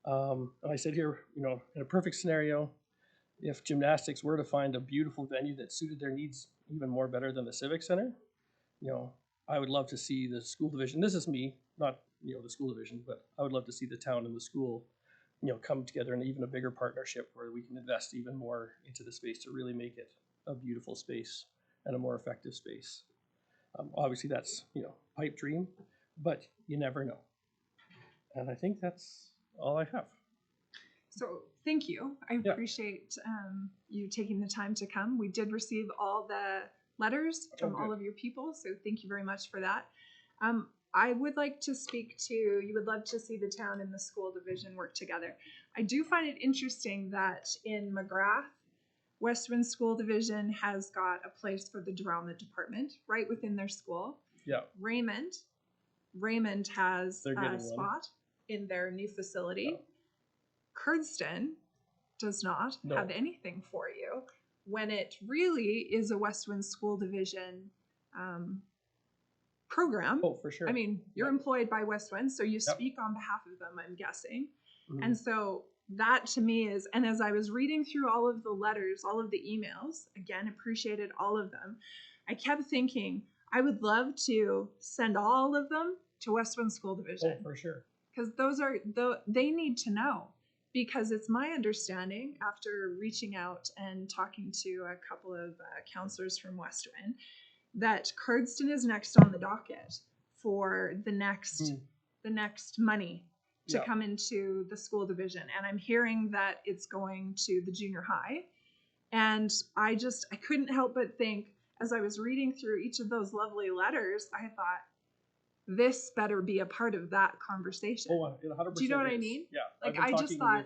And I said here, you know, in a perfect scenario, if gymnastics were to find a beautiful venue that suited their needs even more better than the Civic Center, you know, I would love to see the school division, this is me, not, you know, the school division, but I would love to see the town and the school, you know, come together in even a bigger partnership where we can invest even more into the space to really make it a beautiful space and a more effective space. Obviously that's, you know, pipe dream, but you never know. And I think that's all I have. So thank you. I appreciate you taking the time to come. We did receive all the letters from all of your people, so thank you very much for that. I would like to speak to, you would love to see the town and the school division work together. I do find it interesting that in McGrath, Westwind School Division has got a place for the drama department right within their school. Yeah. Raymond has a spot in their new facility. Yeah. Cardston does not have anything for you when it really is a Westwind School Division program. Oh, for sure. I mean, you're employed by Westwind, so you speak on behalf of them, I'm guessing. Mm-hmm. And so that to me is, and as I was reading through all of the letters, all of the emails, again, appreciated all of them, I kept thinking, I would love to send all of them to Westwind School Division. Oh, for sure. Because they need to know. Because it's my understanding, after reaching out and talking to a couple of counselors from Westwind, that Cardston is next on the docket for the next money to come into the school division. And I'm hearing that it's going to the junior high. And I couldn't help but think, as I was reading through each of those lovely letters, I thought, this better be a part of that conversation. Oh, 100%. Do you know what I mean? Yeah. Like I just thought,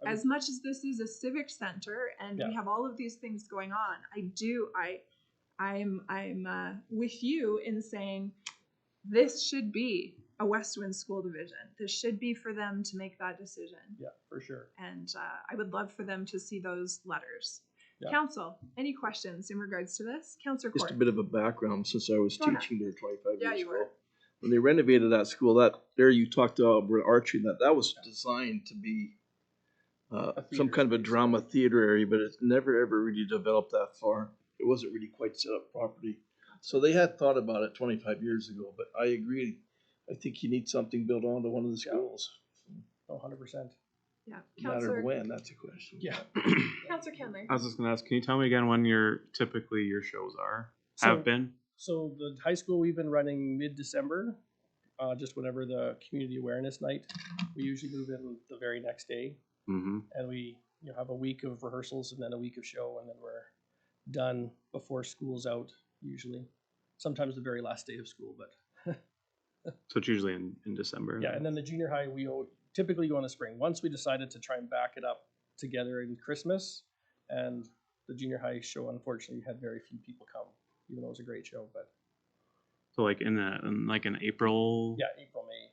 as much as this is a civic center and we have all of these things going on, I'm with you in saying this should be a Westwind School Division. This should be for them to make that decision. Yeah, for sure. And I would love for them to see those letters. Yeah. Council, any questions in regards to this? Councillor Court. Just a bit of a background since I was teaching there 25 years you ago. were. When they renovated that school, there you talked about archery, that was designed to be some kind of a drama theater area, but it's never ever really developed that far. It wasn't really quite set up properly. So they had thought about it 25 years ago, but I agree. I think you need something built onto one of the schools. Oh, 100%. Yeah. No matter when, that's a question. Yeah. Councillor Kendler. I was just gonna ask, can you tell me again when typically your shows have been? So the high school, we've been running mid-December, just whenever the community awareness night. We usually move in the very next day. Mm-hmm. And we have a week of rehearsals and then a week of show, and then we're done before school's out, usually. Sometimes the very last day of school, but. So it's usually in December. Yeah, and then the junior high, we typically go in the spring. Once we decided to try and back it up together in Christmas, and the junior high show, unfortunately, had very few people come, even though it was a great show, but. So like in April? Yeah, April, May.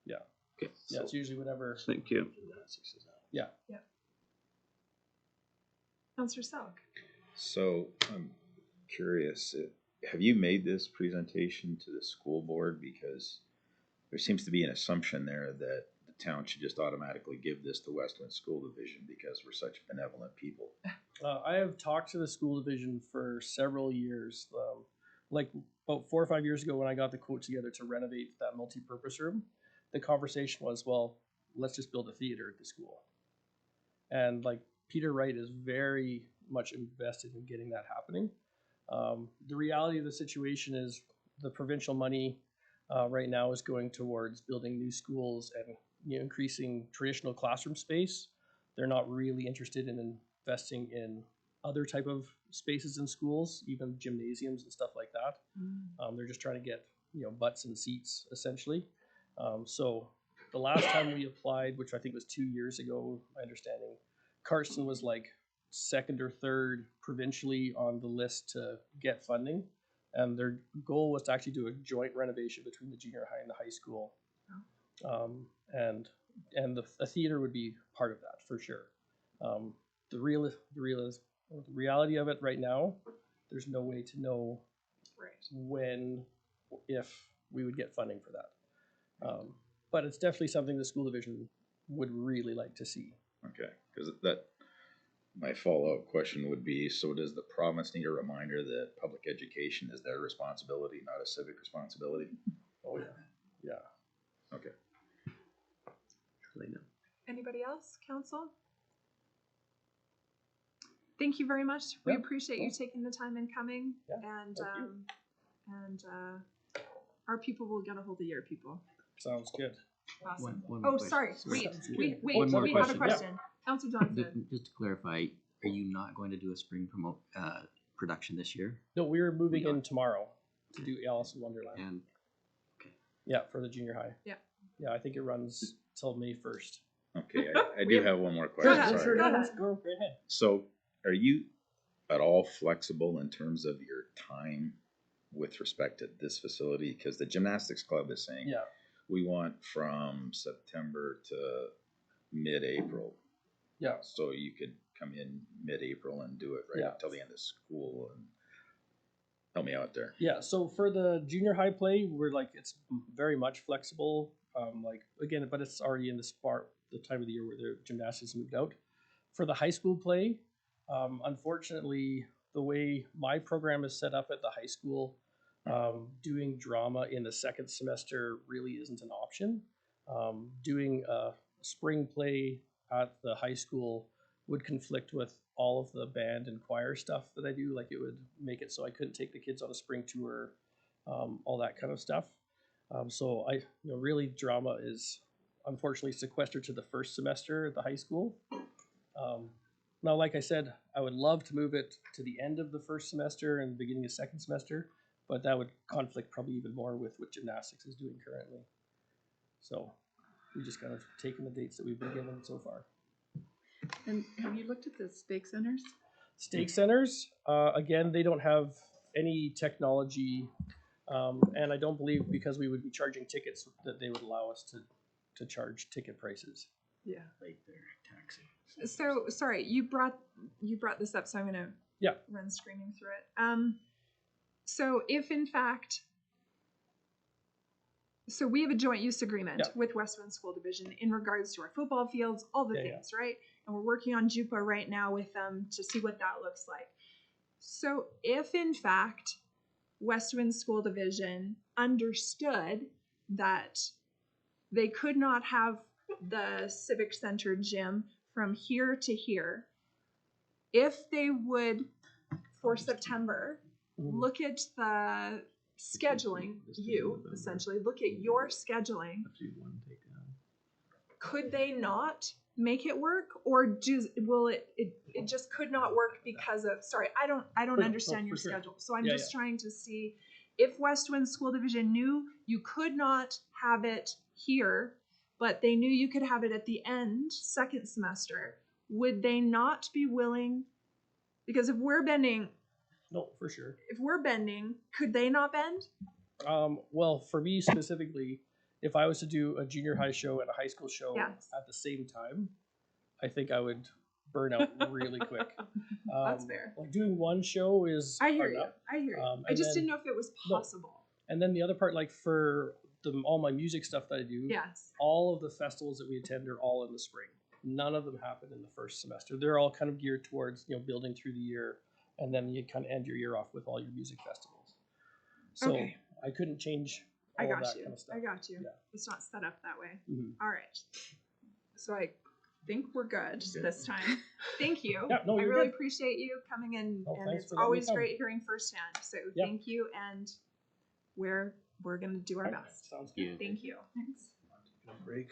Yeah. Okay. Yeah, it's usually whenever. Thank you. Yeah. Yeah. Councillor Selk. So I'm curious, have you made this presentation to the school board? Because there seems to be an assumption there that the town should just automatically give this to Westwind School Division because we're such benevolent people. I have talked to the school division for several years. Like about 4 or 5 years ago when I got the quote together to renovate that multi-purpose room, the conversation was, well, let's just build a theater at the school. And like Peter Wright is very much invested in getting that happening. The reality of the situation is the provincial money right now is going towards building new schools and increasing traditional classroom space. They're not really interested in investing in other type of spaces in schools, even gymnasiums and stuff like that. They're just trying to get butts and seats essentially. So the last time we applied, which I think was 2 years ago, my understanding, Cardston was like second or third provincially on the list to get funding. And their goal was to actually do a joint renovation between the junior high and the high school. And a theater would be part of that for sure. The reality of it right now, there's no way to know when, if we would get funding for that. But it's definitely something the school division would really like to see. Okay, because my follow-up question would be, so does the province need a reminder that public education is their responsibility, not a civic responsibility? Oh, yeah. Yeah. Okay. Anybody else, council? Thank you very much. We appreciate you taking the time and coming. And our people will get a hold of your people. Sounds good. Awesome. One more question. Sorry. Wait. One more We have a question. question. Councilor Johnson. Just to clarify, are you not going to do a spring production this year? No, we're moving in tomorrow to do Alice in Wonderland. And yeah, for the junior high. Yeah. Yeah, I think it runs till May 1st. Okay, I do have one more question. Sorry. Go ahead. So are you at all flexible in terms of your time with respect to this facility? Because the gymnastics club is saying we want from September to mid-April. Yeah. So you could come in mid-April and do it right up till the end of school and help me out there. Yeah, so for the junior high play, we're like, it's very much flexible. Again, but it's already in the time of the year where the gymnastics moved out. For the high school play, unfortunately, the way my program is set up at the high school, doing drama in the second semester really isn't an option. Doing a spring play at the high school would conflict with all of the band and choir stuff that I do. Like, it would make it so I couldn't take the kids on a spring tour, all that kind of stuff. So really drama is unfortunately sequestered to the first semester at the high school. Now, like I said, I would love to move it to the end of the first semester and the beginning of second semester, but that would conflict probably even more with what gymnastics is doing currently. So we just kind of taken the dates that we've been given so far. And have you looked at the stake centers? Stake centers, again, they don't have any technology, and I don't believe because we would be charging tickets that they would allow us to charge ticket prices. Yeah. Right there, taxi. So sorry, you brought this up, so I'm gonna run screaming through it. So if in fact, so we have a joint use agreement with Westwind School Division in regards to our football fields, all the things, right? And we're working on JUPA right now with them to see what that looks like. So if in fact Westwind School Division understood that they could not have the Civic Center gym from here to here, if they would, for September, look at the scheduling, essentially look at your scheduling, could they not make it work, or will it just could not work because of, sorry, I don't understand your schedule, so I'm just trying to see if Westwind School Division knew you could not have it here, but they knew you could have it at the end, second semester, would they not be willing? Because if we're bending, no, for sure. If we're bending, could they not bend? Well, for me specifically, if I was to do a junior high show and a high school show at the same time, I think I would burn out really quick. That's fair. Like, doing one show is I hear you. I just didn't know if it was possible. And then the other part, like for all my music stuff that I do, all of the festivals that we attend are all in the spring. None of them happen in the first semester. They're all kind of geared towards building through the year, and then you kind of end your year off with all your music festivals. So I couldn't change all of that kind of stuff. I got you. Yeah. It's not set up that way. Mm-hmm. All right. So I think we're good this time. Thank you. I really appreciate you coming in, and it's always great hearing firsthand. So thank you, and we're we're gonna do our best. Sounds good. Thank you. Thanks. Break.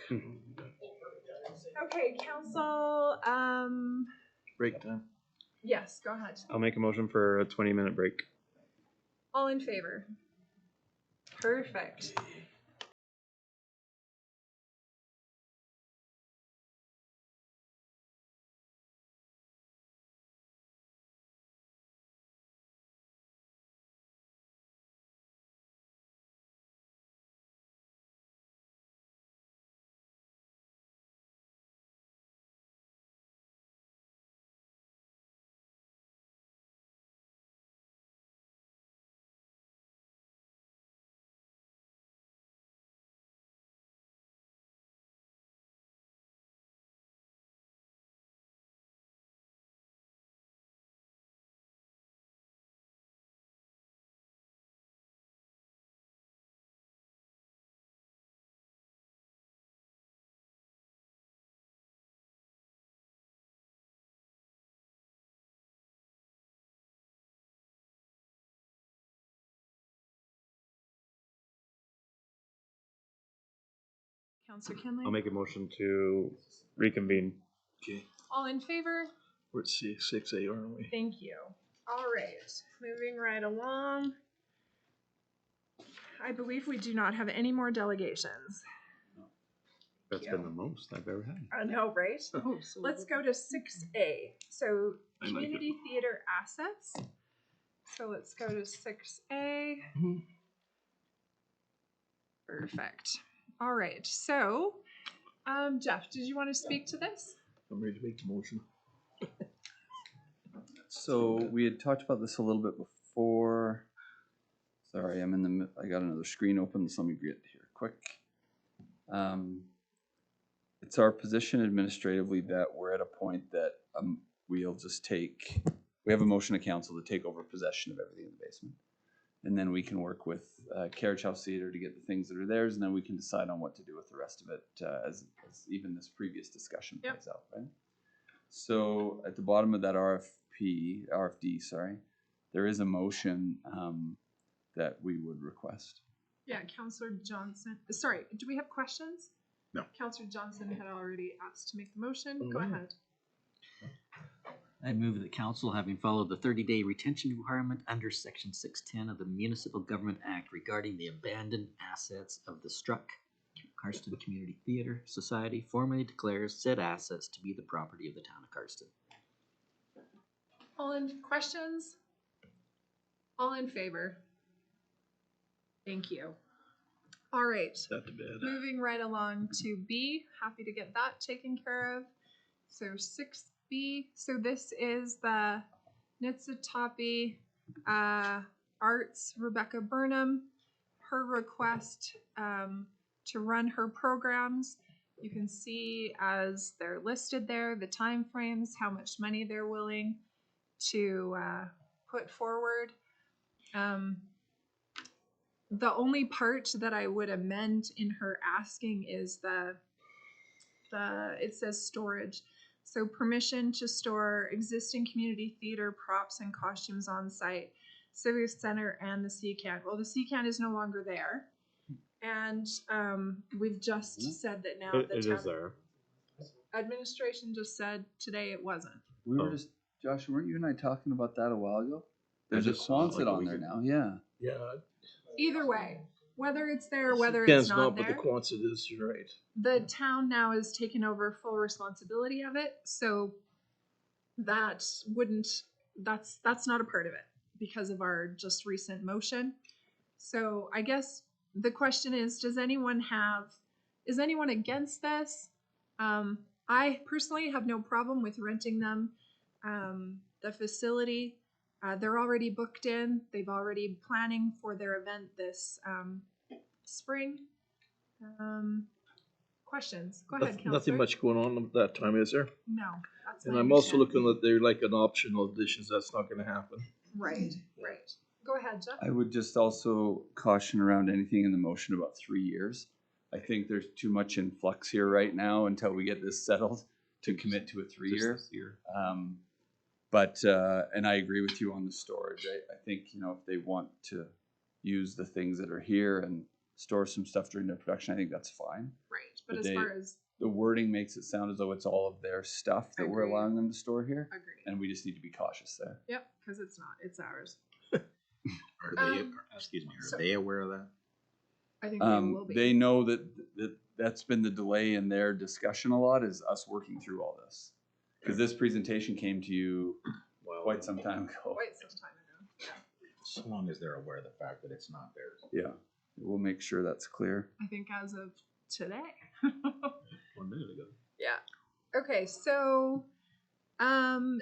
Okay, council, Break time. yes, go ahead. I'll make a motion for a 20-minute break. All in favor? Perfect. Councillor Kinley? I'll make a motion to reconvene. Okay. All in favor? We're at 6A, aren't we? Thank you. All right, moving right along. I believe we do not have any more delegations. That's been the most I've ever had. I know, right? Oh, so Let's go to 6A. So I like it. community theater assets. So let's go to 6A. Perfect. All right, so Jeff, did you want to speak to this? I'm ready to make the motion. So we had talked about this a little bit before. Sorry, I got another screen open, so let me get here quick. It's our position administratively that we're at a point that we'll just we have a motion to council to take over possession of everything in the basement. And then we can work with Carriage House Theatre to get the things that are theirs, and then we can decide on what to do with the rest of it as even this previous discussion plays out, right? So at the bottom of that RFD, there is a motion that we would request. Yeah, Councillor Johnson. Sorry, do we have questions? No. Councillor Johnson had already asked to make the motion. Go ahead. I move that council, having followed the 30-day retention requirement under section 610 of the Municipal Government Act regarding the abandoned assets of the struck Cardston Community Theatre Society, formally declares said assets to be the property of the town of Cardston. All in questions? All in favor? Thank you. All right. Not too bad. Moving right along to B. Happy to get that taken care of. So 6B. So this is the Niitsitapi Arts Rebecca Burnham. Her request to run her programs. You can see as they're listed there, the time frames, how much money they're willing to put forward. The only part that I would amend in her asking is it says storage. So permission to store existing community theater props and costumes on site, Civic Center and the CCAN. Well, the CCAN is no longer there. And we've just said that now It is there. Administration just said today it wasn't. We were just, Josh, weren't you and I talking about that a while ago? There's a just saw it Quonset like a on week there ago. now, yeah. Yeah. Either way, whether it's there or whether Ken's it's not but there, the Quonset is, you're right. the town now is taking over full responsibility of it. So that's not a part of it because of our just recent motion. So I guess the question is anyone against this? I personally have no problem with renting them the facility. They're already booked in. They've already planning for their event this spring. Questions? Go ahead, Councillor. Nothing much going on at that time, is there? No, that's And my I'm also understanding. looking at they're like an optional additions. That's not going to happen. Right. Go ahead, Jeff. I would just also caution around anything in the motion about 3 years. I think there's too much in flux here right now until we get this settled to commit to a 3-year. And I agree with you on the storage. I think, if they want to use the things that are here and store some stuff during their production, I think that's fine. Right, but as they- far as The wording makes it sound as though it's all of their stuff that we're Agreed. allowing them to store here, agreed, and we just need to be cautious there. yep, because it's not, it's ours. Are they, excuse me, so- are they aware of that? I think they will be. They know that's been the delay in their discussion a lot, is us working through all this. Because this presentation came to you quite some time ago. Quite some time ago. Yeah. So long as they're aware of the fact that it's not theirs. Yeah, we'll make sure that's clear. I think as of today. 1 minute ago. Yeah. Okay, so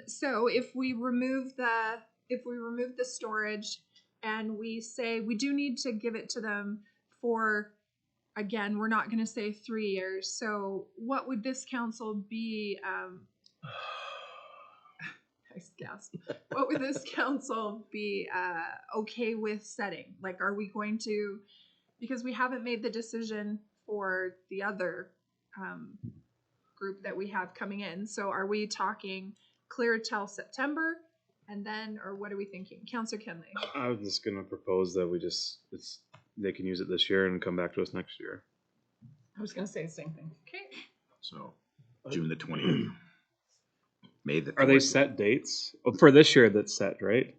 so if we remove the storage and we say we do need to give it to them for, again, we're not going to say 3 years. So what would this council be I gasped. What would this council be okay with setting? Like, are we going to, because we haven't made the decision for the other group that we have coming in. So are we talking clear till September and then, or what are we thinking? Councillor Kenley. I was just gonna propose that we just they can use it this year and come back to us next year. I was going to say the same thing. Okay. So June the 20th. May the 4th. Are they set dates? Oh, for this year that's set, right?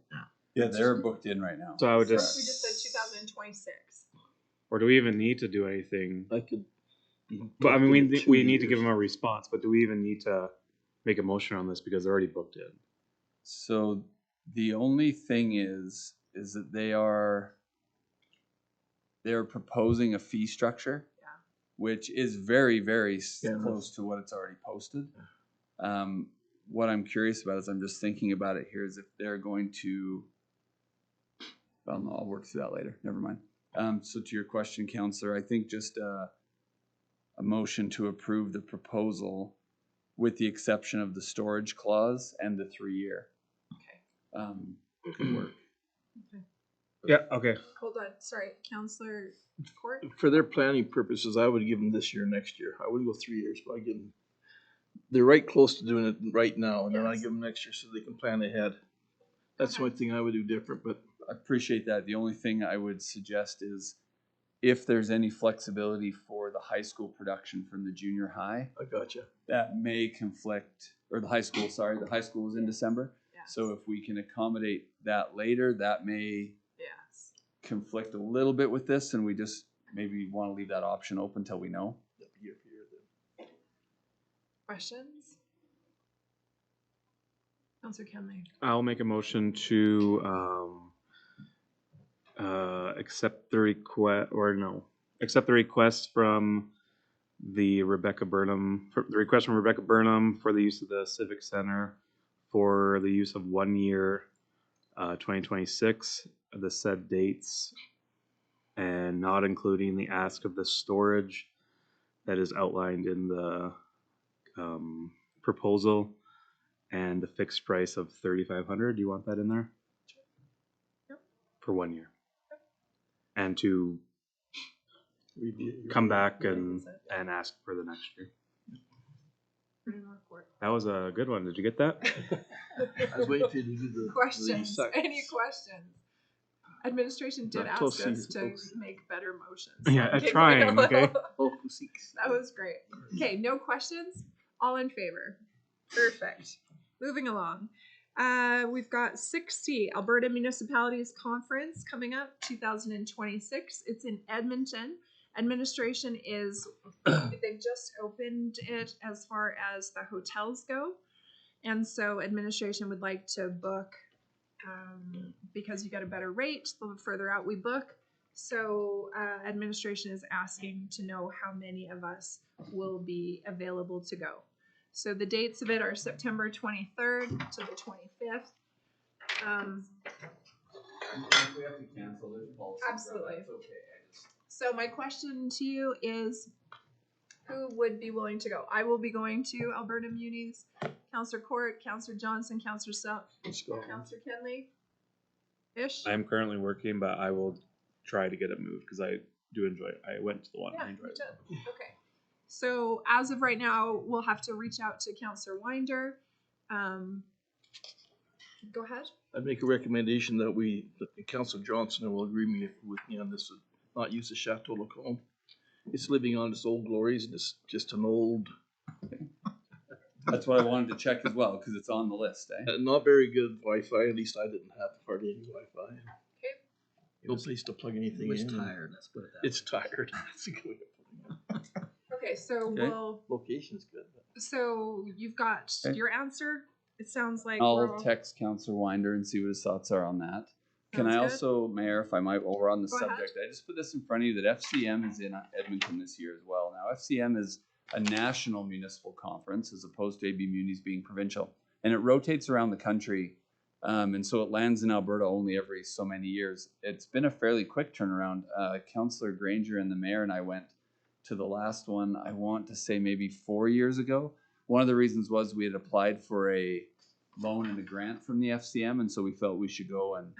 Yeah, they're booked in right now. So I would We just, just said 2026. or do we even need to do anything? I could. But I mean, we 2 need to give years. them a response, but do we even need to make a motion on this because they're already booked in? So the only thing is that they're proposing a fee structure, which is very, very close to what it's already posted. What I'm curious about is I'm just thinking about it here is if they're going to, well, no, I'll work through that later. Never mind. So to your question, Counselor, I think just a motion to approve the proposal with the exception of the storage clause and the 3-year. Okay. Could work. Okay. Yeah, okay. Hold on. Sorry. Councillor Court. For their planning purposes, I would give them this year, next year. I wouldn't go 3 years, but I give them, they're right close to doing it right now, and then I Yes. give them next year so they can plan ahead. That's the only thing I would do different, but I appreciate that. The only thing I would suggest is if there's any flexibility for the high school production from the junior high, I gotcha. that may conflict, or the high school, sorry, the high school was in December. Yes. So if we can accommodate that later, that may Yes. conflict a little bit with this, and we just maybe want to leave that option open till we know. Questions? Councillor Kenley. I'll make a motion to accept the request from the request from Rebecca Burnham for the use of the Civic Center for the use of 1 year, 2026, the said dates, and not including the ask of the storage that is outlined in the proposal, and the fixed price of $3,500. Do you want that in there? Yep. For 1 year. And to come back and ask for the next year. That was a good one. Did you get that? I was waiting for you to do the Questions? the Any questions? Administration did Not ask us proceed, to folks. make better motions. Yeah, Okay, trying, okay? That was great. Okay, no questions? All in favor? Perfect. Moving along. We've got 6C, Alberta Municipalities Conference coming up, 2026. It's in Edmonton. Administration is, they've just opened it as far as the hotels go. And so administration would like to book, because you get a better rate the further out we book. So administration is asking to know how many of us will be available to go. So the dates of it are September 23rd to the 25th. If we have to cancel, there's policy. Absolutely. That's okay. So my question to you is, who would be willing to go? I will be going to Alberta Munis. Councillor Court, Councillor Johnson, Councillor Self, Councillor Kenley. Ish. I'm currently working, but I will try to get it moved because I do enjoy it. I went to the one. Yeah, I enjoyed it. you did. Okay. So as of right now, we'll have to reach out to Councillor Winder. Go ahead. I'd make a recommendation that Councillor Johnson will agree with me on this, not use the Chateau Lacombe. It's living on its old glories, and it's just an old, That's what I wanted to check as well, because it's on the list, eh? not very good Wi-Fi. At least I didn't have hardly any Wi-Fi. Okay. No place to plug anything It was in. tired, let's put it that way. It's tired. That's a good way of putting it. Okay, so Okay. we'll. Location's good. So you've got Okay. your answer. It sounds like I'll we're all- text Councillor Winder and see what his thoughts are on that. Can Sounds I good. also, Mayor, if I might, while we're on the Go ahead. subject, I just put this in front of you that FCM is in Edmonton this year as well. Now, FCM is a national municipal conference as opposed to AB Munis being provincial, and it rotates around the country, and so it lands in Alberta only every so many years. It's been a fairly quick turnaround. Councillor Granger and the mayor and I went to the last one, I want to say maybe 4 years ago. One of the reasons was we had applied for a loan and a grant from the FCM, and so we felt we should go and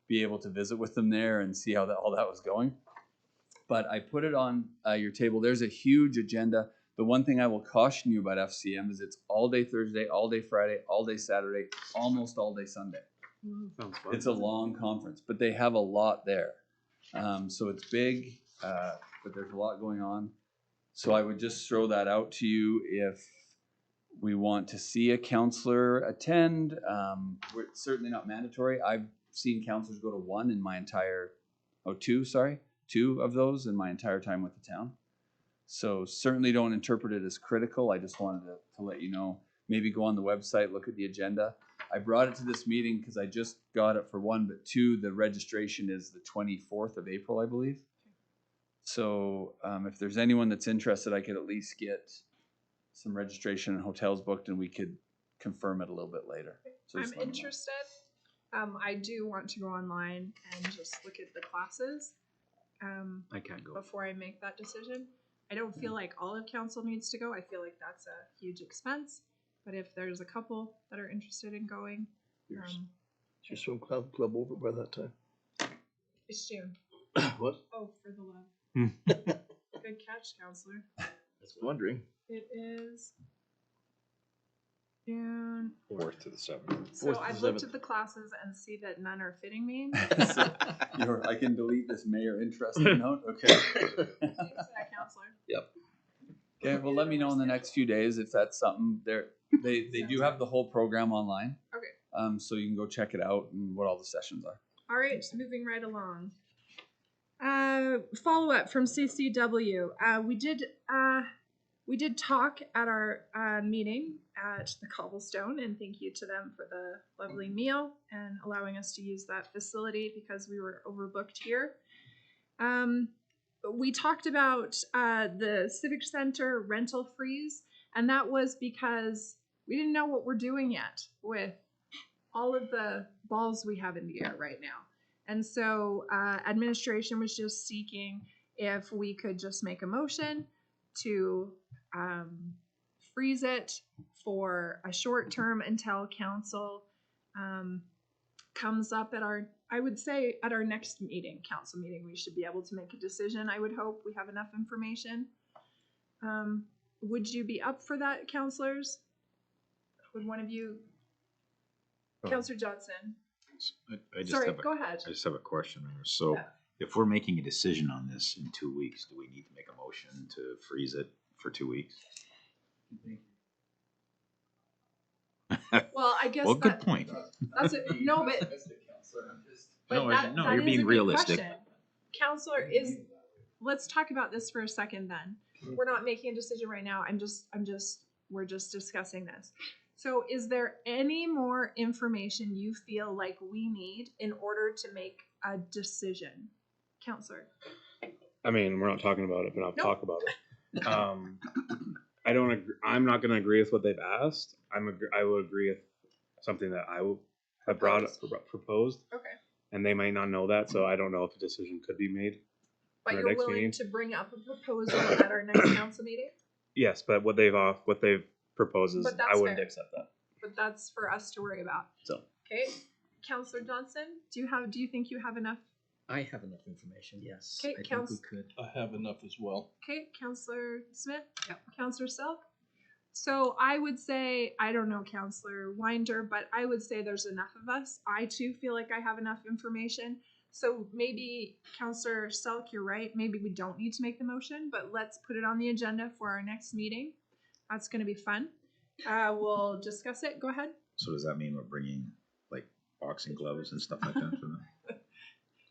be able to visit with them there and see how all that was going. But I put it on your table. There's a huge agenda. The one thing I will caution you about FCM is it's all day Thursday, all day Friday, all day Saturday, almost all day Sunday. Sounds fun. It's a long conference, but they have a lot there. So it's big, but there's a lot going on. So I would just throw that out to you if we want to see a counselor attend. It's certainly not mandatory. I've seen counselors go to two of those in my entire time with the town. So certainly don't interpret it as critical. I just wanted to let you know. Maybe go on the website, look at the agenda. I brought it to this meeting because I just got it for one, but two, the registration is the 24th of April, I believe. So if there's anyone that's interested, I could at least get some registration and hotels booked, and we could confirm it a little bit later. So I'm just let me know. interested. I do want to go online and just look at the classes I can't go. before I make that decision. I don't feel like all of council needs to go. I feel like that's a huge expense. But if there's a couple that are interested in going, Just swim club over by that time. it's June. What? Oh, for the love. Hmm. Good catch, counselor. Just wondering. It is June. 4th to the 7th. So I've looked at the classes and see that none are fitting me. I can delete this mayor interested note. Okay. Thanks for that, counselor. Yep. Okay. Well, let me know in the next few days if that's something. They do have the whole program online. Okay. So you can go check it out and what all the sessions are. All right, moving right along. Follow up from CCW. We did talk at our meeting at the Cobblestone, and thank you to them for the lovely meal and allowing us to use that facility because we were overbooked here. We talked about the Civic Center rental freeze, and that was because we didn't know what we're doing yet with all of the balls we have in the air right now. And so administration was just seeking if we could just make a motion to freeze it for a short term until council comes up at our, I would say at our next meeting, council meeting, we should be able to make a decision. I would hope we have enough information. Would you be up for that, councilors? Would one of you, Councillor Johnson? I just Sorry, have go ahead. I just have a question. So Yeah. if we're making a decision on this in 2 weeks, do we need to make a motion to freeze it for 2 weeks? Well, I guess Well, good point. That's it. No, but No, that you're is being a good realistic. question. Counselor, let's talk about this for a second then. We're not making a decision right now. We're just discussing this. So is there any more information you feel like we need in order to make a decision? Counselor? I mean, we're not talking about it, but I'll Nope. talk about it. I don't agree. I'm not going to agree with what they've asked. I will agree with something that I will have proposed. Okay. And they might not know that, so I don't know if a decision could be made. But at our you're next willing meeting. to bring up a proposal at our next council meeting? Yes, but what they've proposed is But that's I wouldn't fair. accept that. But that's for us to worry about. So Okay. Counselor Johnson, do you think you have enough? I have enough information, yes. Okay, I think we could. I have enough as well. Okay, Counselor Smith? Yep. Counselor Selk? So I would say, I don't know, Counselor Winder, but I would say there's enough of us. I too feel like I have enough information. So maybe, Counselor Selk, you're right. Maybe we don't need to make the motion, but let's put it on the agenda for our next meeting. That's going to be fun. We'll discuss it. Go ahead. So does that mean we're bringing like boxing gloves and stuff like that for them?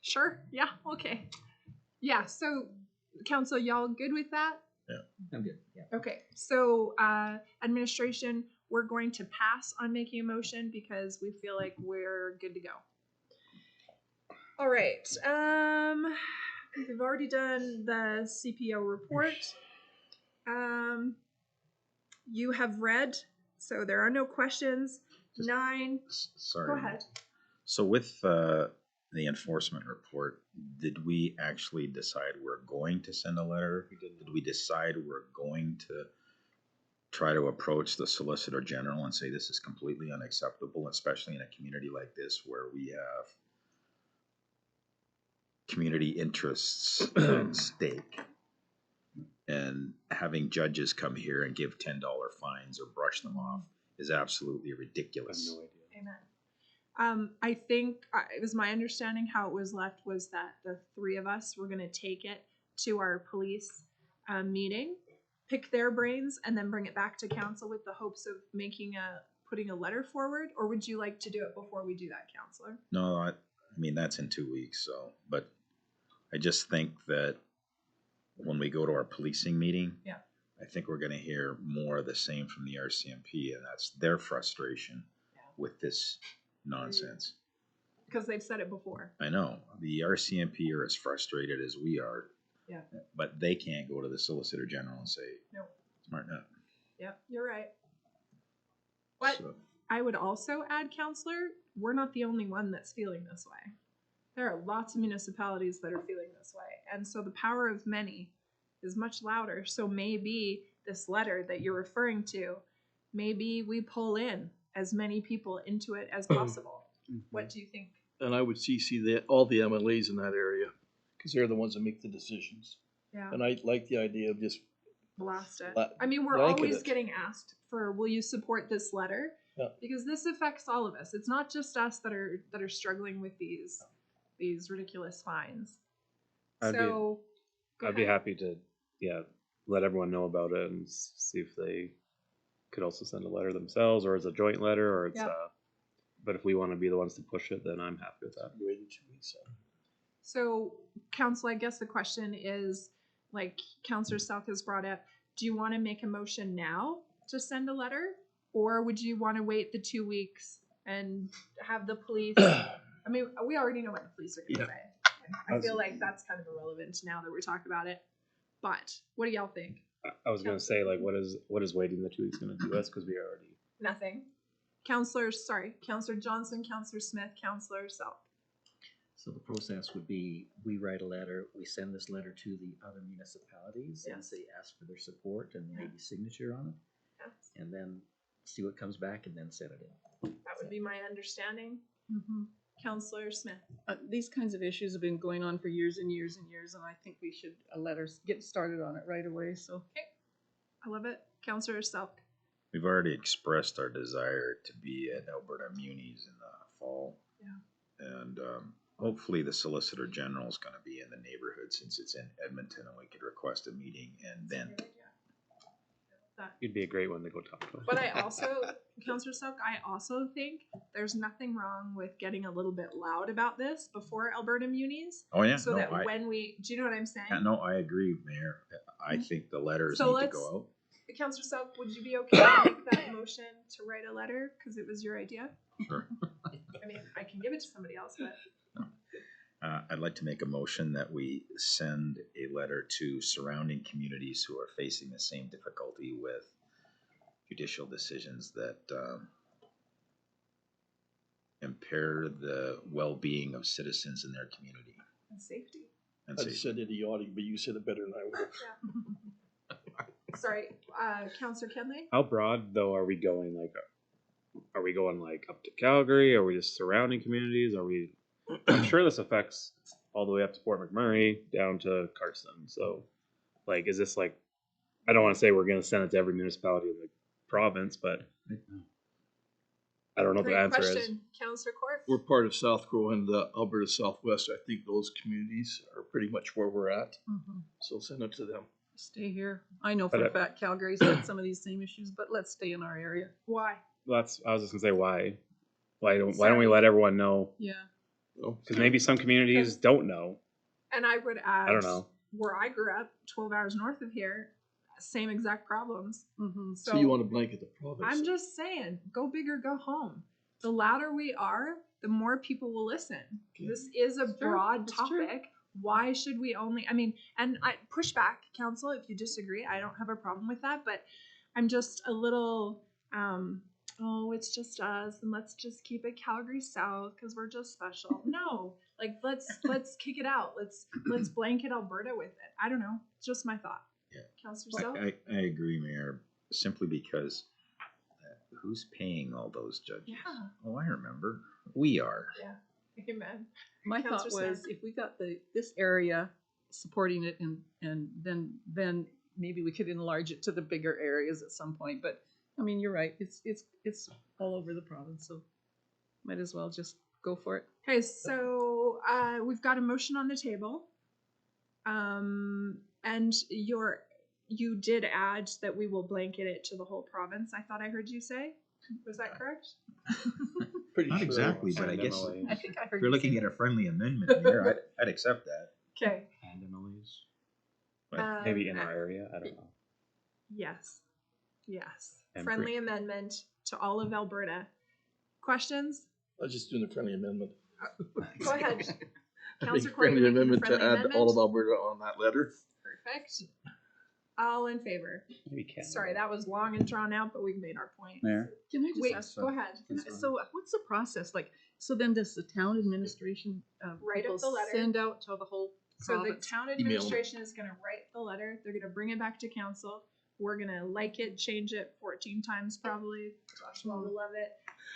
Sure. Yeah. Okay. Yeah. So, Council, y'all good with that? Yeah. I'm good. Yeah. Okay. So, administration, we're going to pass on making a motion because we feel like we're good to go. All right. We've already done the CPO report. You have read, so there are no questions. 9. Sorry. Go ahead. So with the enforcement report, did we actually decide we're going to send a letter? Did we decide we're going to try to approach the Solicitor General and say this is completely unacceptable, especially in a community like this where we have community interests at stake? And having judges come here and give $10 fines or brush them off is absolutely ridiculous. I have no idea. Amen. I think it was my understanding how it was left was that the 3 of us were going to take it to our police meeting, pick their brains, and then bring it back to council with the hopes of putting a letter forward. Or would you like to do it before we do that, Counselor? No, I mean, that's in 2 weeks. So, but I just think that when we go to our policing meeting, yeah, I think we're going to hear more of the same from the RCMP, and that's their frustration with this nonsense. Because they've said it before. I know the RCMP are as frustrated as we are. Yeah. But they can't go to the Solicitor General and say, no, smarten up. Yep, you're right. But So, I would also add, Counselor, we're not the only one that's feeling this way. There are lots of municipalities that are feeling this way. And so the power of many is much louder. So maybe this letter that you're referring to, maybe we pull in as many people into it as possible. What do you think? And I would CC all the MLAs in that area, because they're the ones that make the decisions. Yeah. And I like the idea of just Blast it. Bla- I mean, we're blanket always it. getting asked for, will you support this letter? Yeah. Because this affects all of us. It's not just us that are struggling with these ridiculous fines. I'd So go I'd be ahead. happy to, let everyone know about it and see if they could also send a letter themselves, or it's a joint letter, or it's Yeah. but if we want to be the ones to push it, then I'm happy with that. wait 2 weeks. So, Council, I guess the question is, like Councillor Selk has brought up, do you want to make a motion now to send a letter? Or would you want to wait the 2 weeks and have the police? I mean, we already know what the police are going to say. I feel like that's kind of irrelevant now that we're talking about it. But what do y'all think? I was gonna say, like, what is waiting the 2 weeks gonna do us, because we already. Nothing. Councillor Johnson, Councillor Smith, Councillor Selk. So the process would be, we write a letter, we send this letter to the other municipalities and Yes. say, ask for their support and maybe signature on it, Yes. and then see what comes back and then send it in. That would be my understanding. Councillor Smith. These kinds of issues have been going on for years and years and years, and I think we should let us get started on it right away. So, I love it. Councillor Selk. We've already expressed our desire to be at Alberta Munis in the fall. Yeah. And hopefully the Solicitor General is going to be in the neighborhood since it's in Edmonton, and we could request a meeting and then. You'd be a great one to go talk to. But I also, Councillor Selk, I also think there's nothing wrong with getting a little bit loud about this before Alberta Munis. Oh, yeah. So No, that when we, do you know what I'm saying? Yeah, no, I agree, Mayor. I think the letters So need to let's- go out. Councillor Selk, would you be okay to make that motion to write a letter? Because it was your idea. Sure. I mean, I can give it to somebody else, but I'd like to make a motion that we send a letter to surrounding communities who are facing the same difficulty with judicial decisions that impair the well-being of citizens in their community. and safety. And I safety. said idiotic, but you said it better than I would have. Sorry, Councillor Kenley? How broad though are we going? Like, are we going like up to Calgary? Are we just surrounding communities? Are we? I'm sure this affects all the way up to Fort McMurray down to Cardston. So, like, is this like? I don't want to say we're going to send it to every municipality in the province, but I don't know what the Great answer is. question, Councillor Court. We're part of South Crow and Alberta Southwest. I think those communities are pretty much where we're at. So send it to them. Stay here. I know for a fact Calgary's had some of these same issues, but let's stay in our area. Why? I was just gonna say why. Why don't we let everyone know? Yeah. Because maybe some communities don't know. And I would add, I don't know. where I grew up, 12 hours north of here, same exact problems. So you want to blanket the province? I'm just saying, go big or go home. The louder we are, the more people will listen. This is a broad topic. Why should we only, I mean, and I push back, council, if you disagree. I don't have a problem with that, but I'm just a little, oh, it's just us, and let's just keep it Calgary South because we're just special. No, like let's kick it out. Let's blanket Alberta with it. I don't know. It's just my thought. Yeah. Councillor Self? I agree, Mayor, simply because who's paying all those judges? Yeah. Oh, I remember. We are. Yeah. Amen. My thought Councillor was Sam. if we got this area supporting it and then maybe we could enlarge it to the bigger areas at some point. But I mean, you're right. It's all over the province, so might as well just go for it. Okay, so we've got a motion on the table. And you did add that we will blanket it to the whole province. I thought I heard you say. Was that correct? Not exactly, but I guess I think I heard if you're you looking say at a friendly amendment here, I'd accept that. Okay. Maybe in our area, I don't know. Yes. Yes. And Friendly amendment to all of Alberta. Questions? I was just doing a friendly amendment. Go ahead. I Councillor make Court, friendly you're making a amendment to friendly add all of amendment? Alberta on that letter. Perfect. All in favor? Sorry, that was long and drawn out, but we've made our point. Mayor? Can I just Wait, ask? go ahead. So what's the process like? So then does the town administration Write up people the letter. send out to the whole So the province? town administration is gonna write the letter, they're gonna bring it back to council, we're gonna like it, change it 14 times probably, Joshua will love it.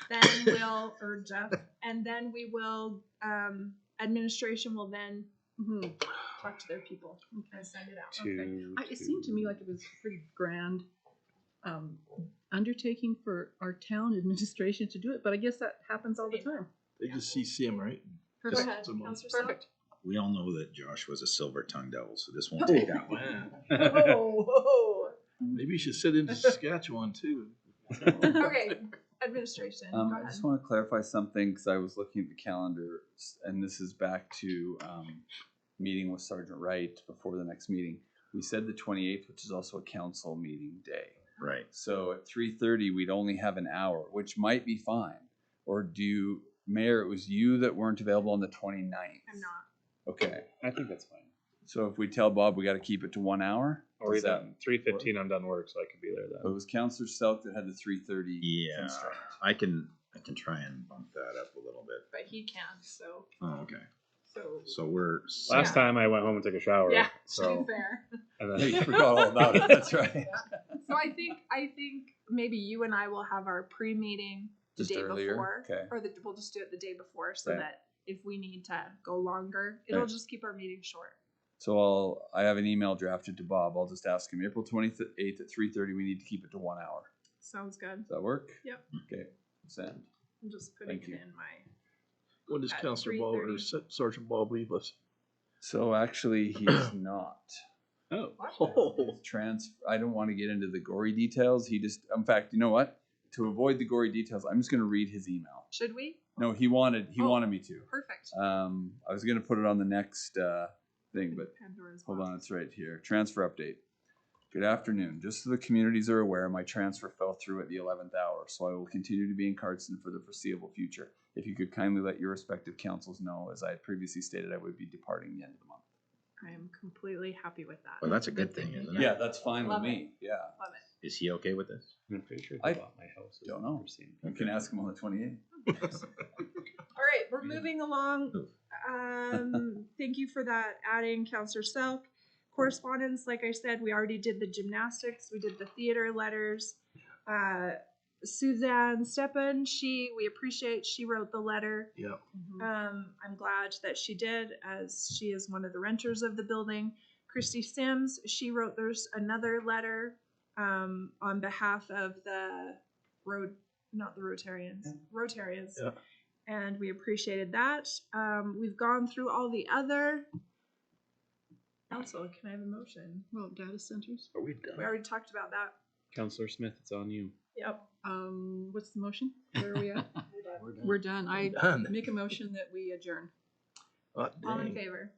Then we'll, or Jeff, and then we will, administration will then talk to their people and send it out. It seemed to me like it was a pretty grand undertaking for our town administration to do it, but I guess that happens all the time. They just CC him, right? Go Just ahead, some- Councillor Selk. Perfect. We all know that Josh was a silver-tongued devil, so this won't take that long. Whoa. Maybe you should sit in Saskatchewan too. Okay, administration, go I ahead. just want to clarify something because I was looking at the calendar, and this is back to meeting with Sergeant Wright before the next meeting. We said the 28th, which is also a council meeting day. Right. So at 3:30, we'd only have an hour, which might be fine. Or do you, Mayor, it was you that weren't available on the 29th. I'm not. Okay. I think that's fine. So if we tell Bob we got to keep it to 1 hour? Or does even 3:15, I'm done work, so I could be there It then. was Councillor Selk that had the 3:30 Yeah, constraint. I can try and bump that up a little bit. But he can, so, Oh, okay. so. So we're Last time I went home and took a shower. Yeah, to So be fair. and You then forgot all about it, that's right. So I think maybe you and I will have our pre-meeting the Just day earlier? before, Okay. or we'll just do it the day before, so Okay. that if we need to go longer, it'll Okay. just keep our meeting short. So I have an email drafted to Bob. I'll just ask him, April 28th at 3:30, we need to keep it to 1 hour. Sounds good. Does that work? Yep. Okay, send. I'm just putting Thank it you. in my. When does At Councillor Ball or 3:30. Sergeant Bob leave us? So actually, he's not. oh, I don't want to get into the gory details. He just, in fact, you know what? To avoid the gory details, I'm just going to read his email. Should we? No, he wanted me to. Perfect. I was going to put it on the next thing, but Pandora's hold box. on, it's right here. Transfer update. Good afternoon. Just so the communities are aware, my transfer fell through at the 11th hour, so I will continue to be in Cardston for the foreseeable future. If you could kindly let your respective councils know, as I had previously stated, I would be departing the end of the month. I am completely happy with that. Well, that's a good thing, isn't it? Yeah, that's fine Love with it. me. Yeah. Love it. Is he okay with this? I'm pretty sure I they bought my house. don't know. You can ask him on the 28th. All right, we're moving along. Thank you for that, adding Councillor Selk. Correspondence, like I said, we already did the gymnastics, we did the theater letters. Suzanne Stepan, we appreciate she wrote the letter. Yeah. I'm glad that she did, as she is one of the renters of the building. Christy Sims, she wrote there's another letter on behalf of the Rotarians. Yeah. And we appreciated that. We've gone through all the other. Council, can I have a motion? Well, data centers. Are we We done? already talked about that. Counselor Smith, it's on you. Yep. What's the motion? Where are we at? We're done. We're done. I Done. make a motion that we adjourn. Hot All in dang. favor?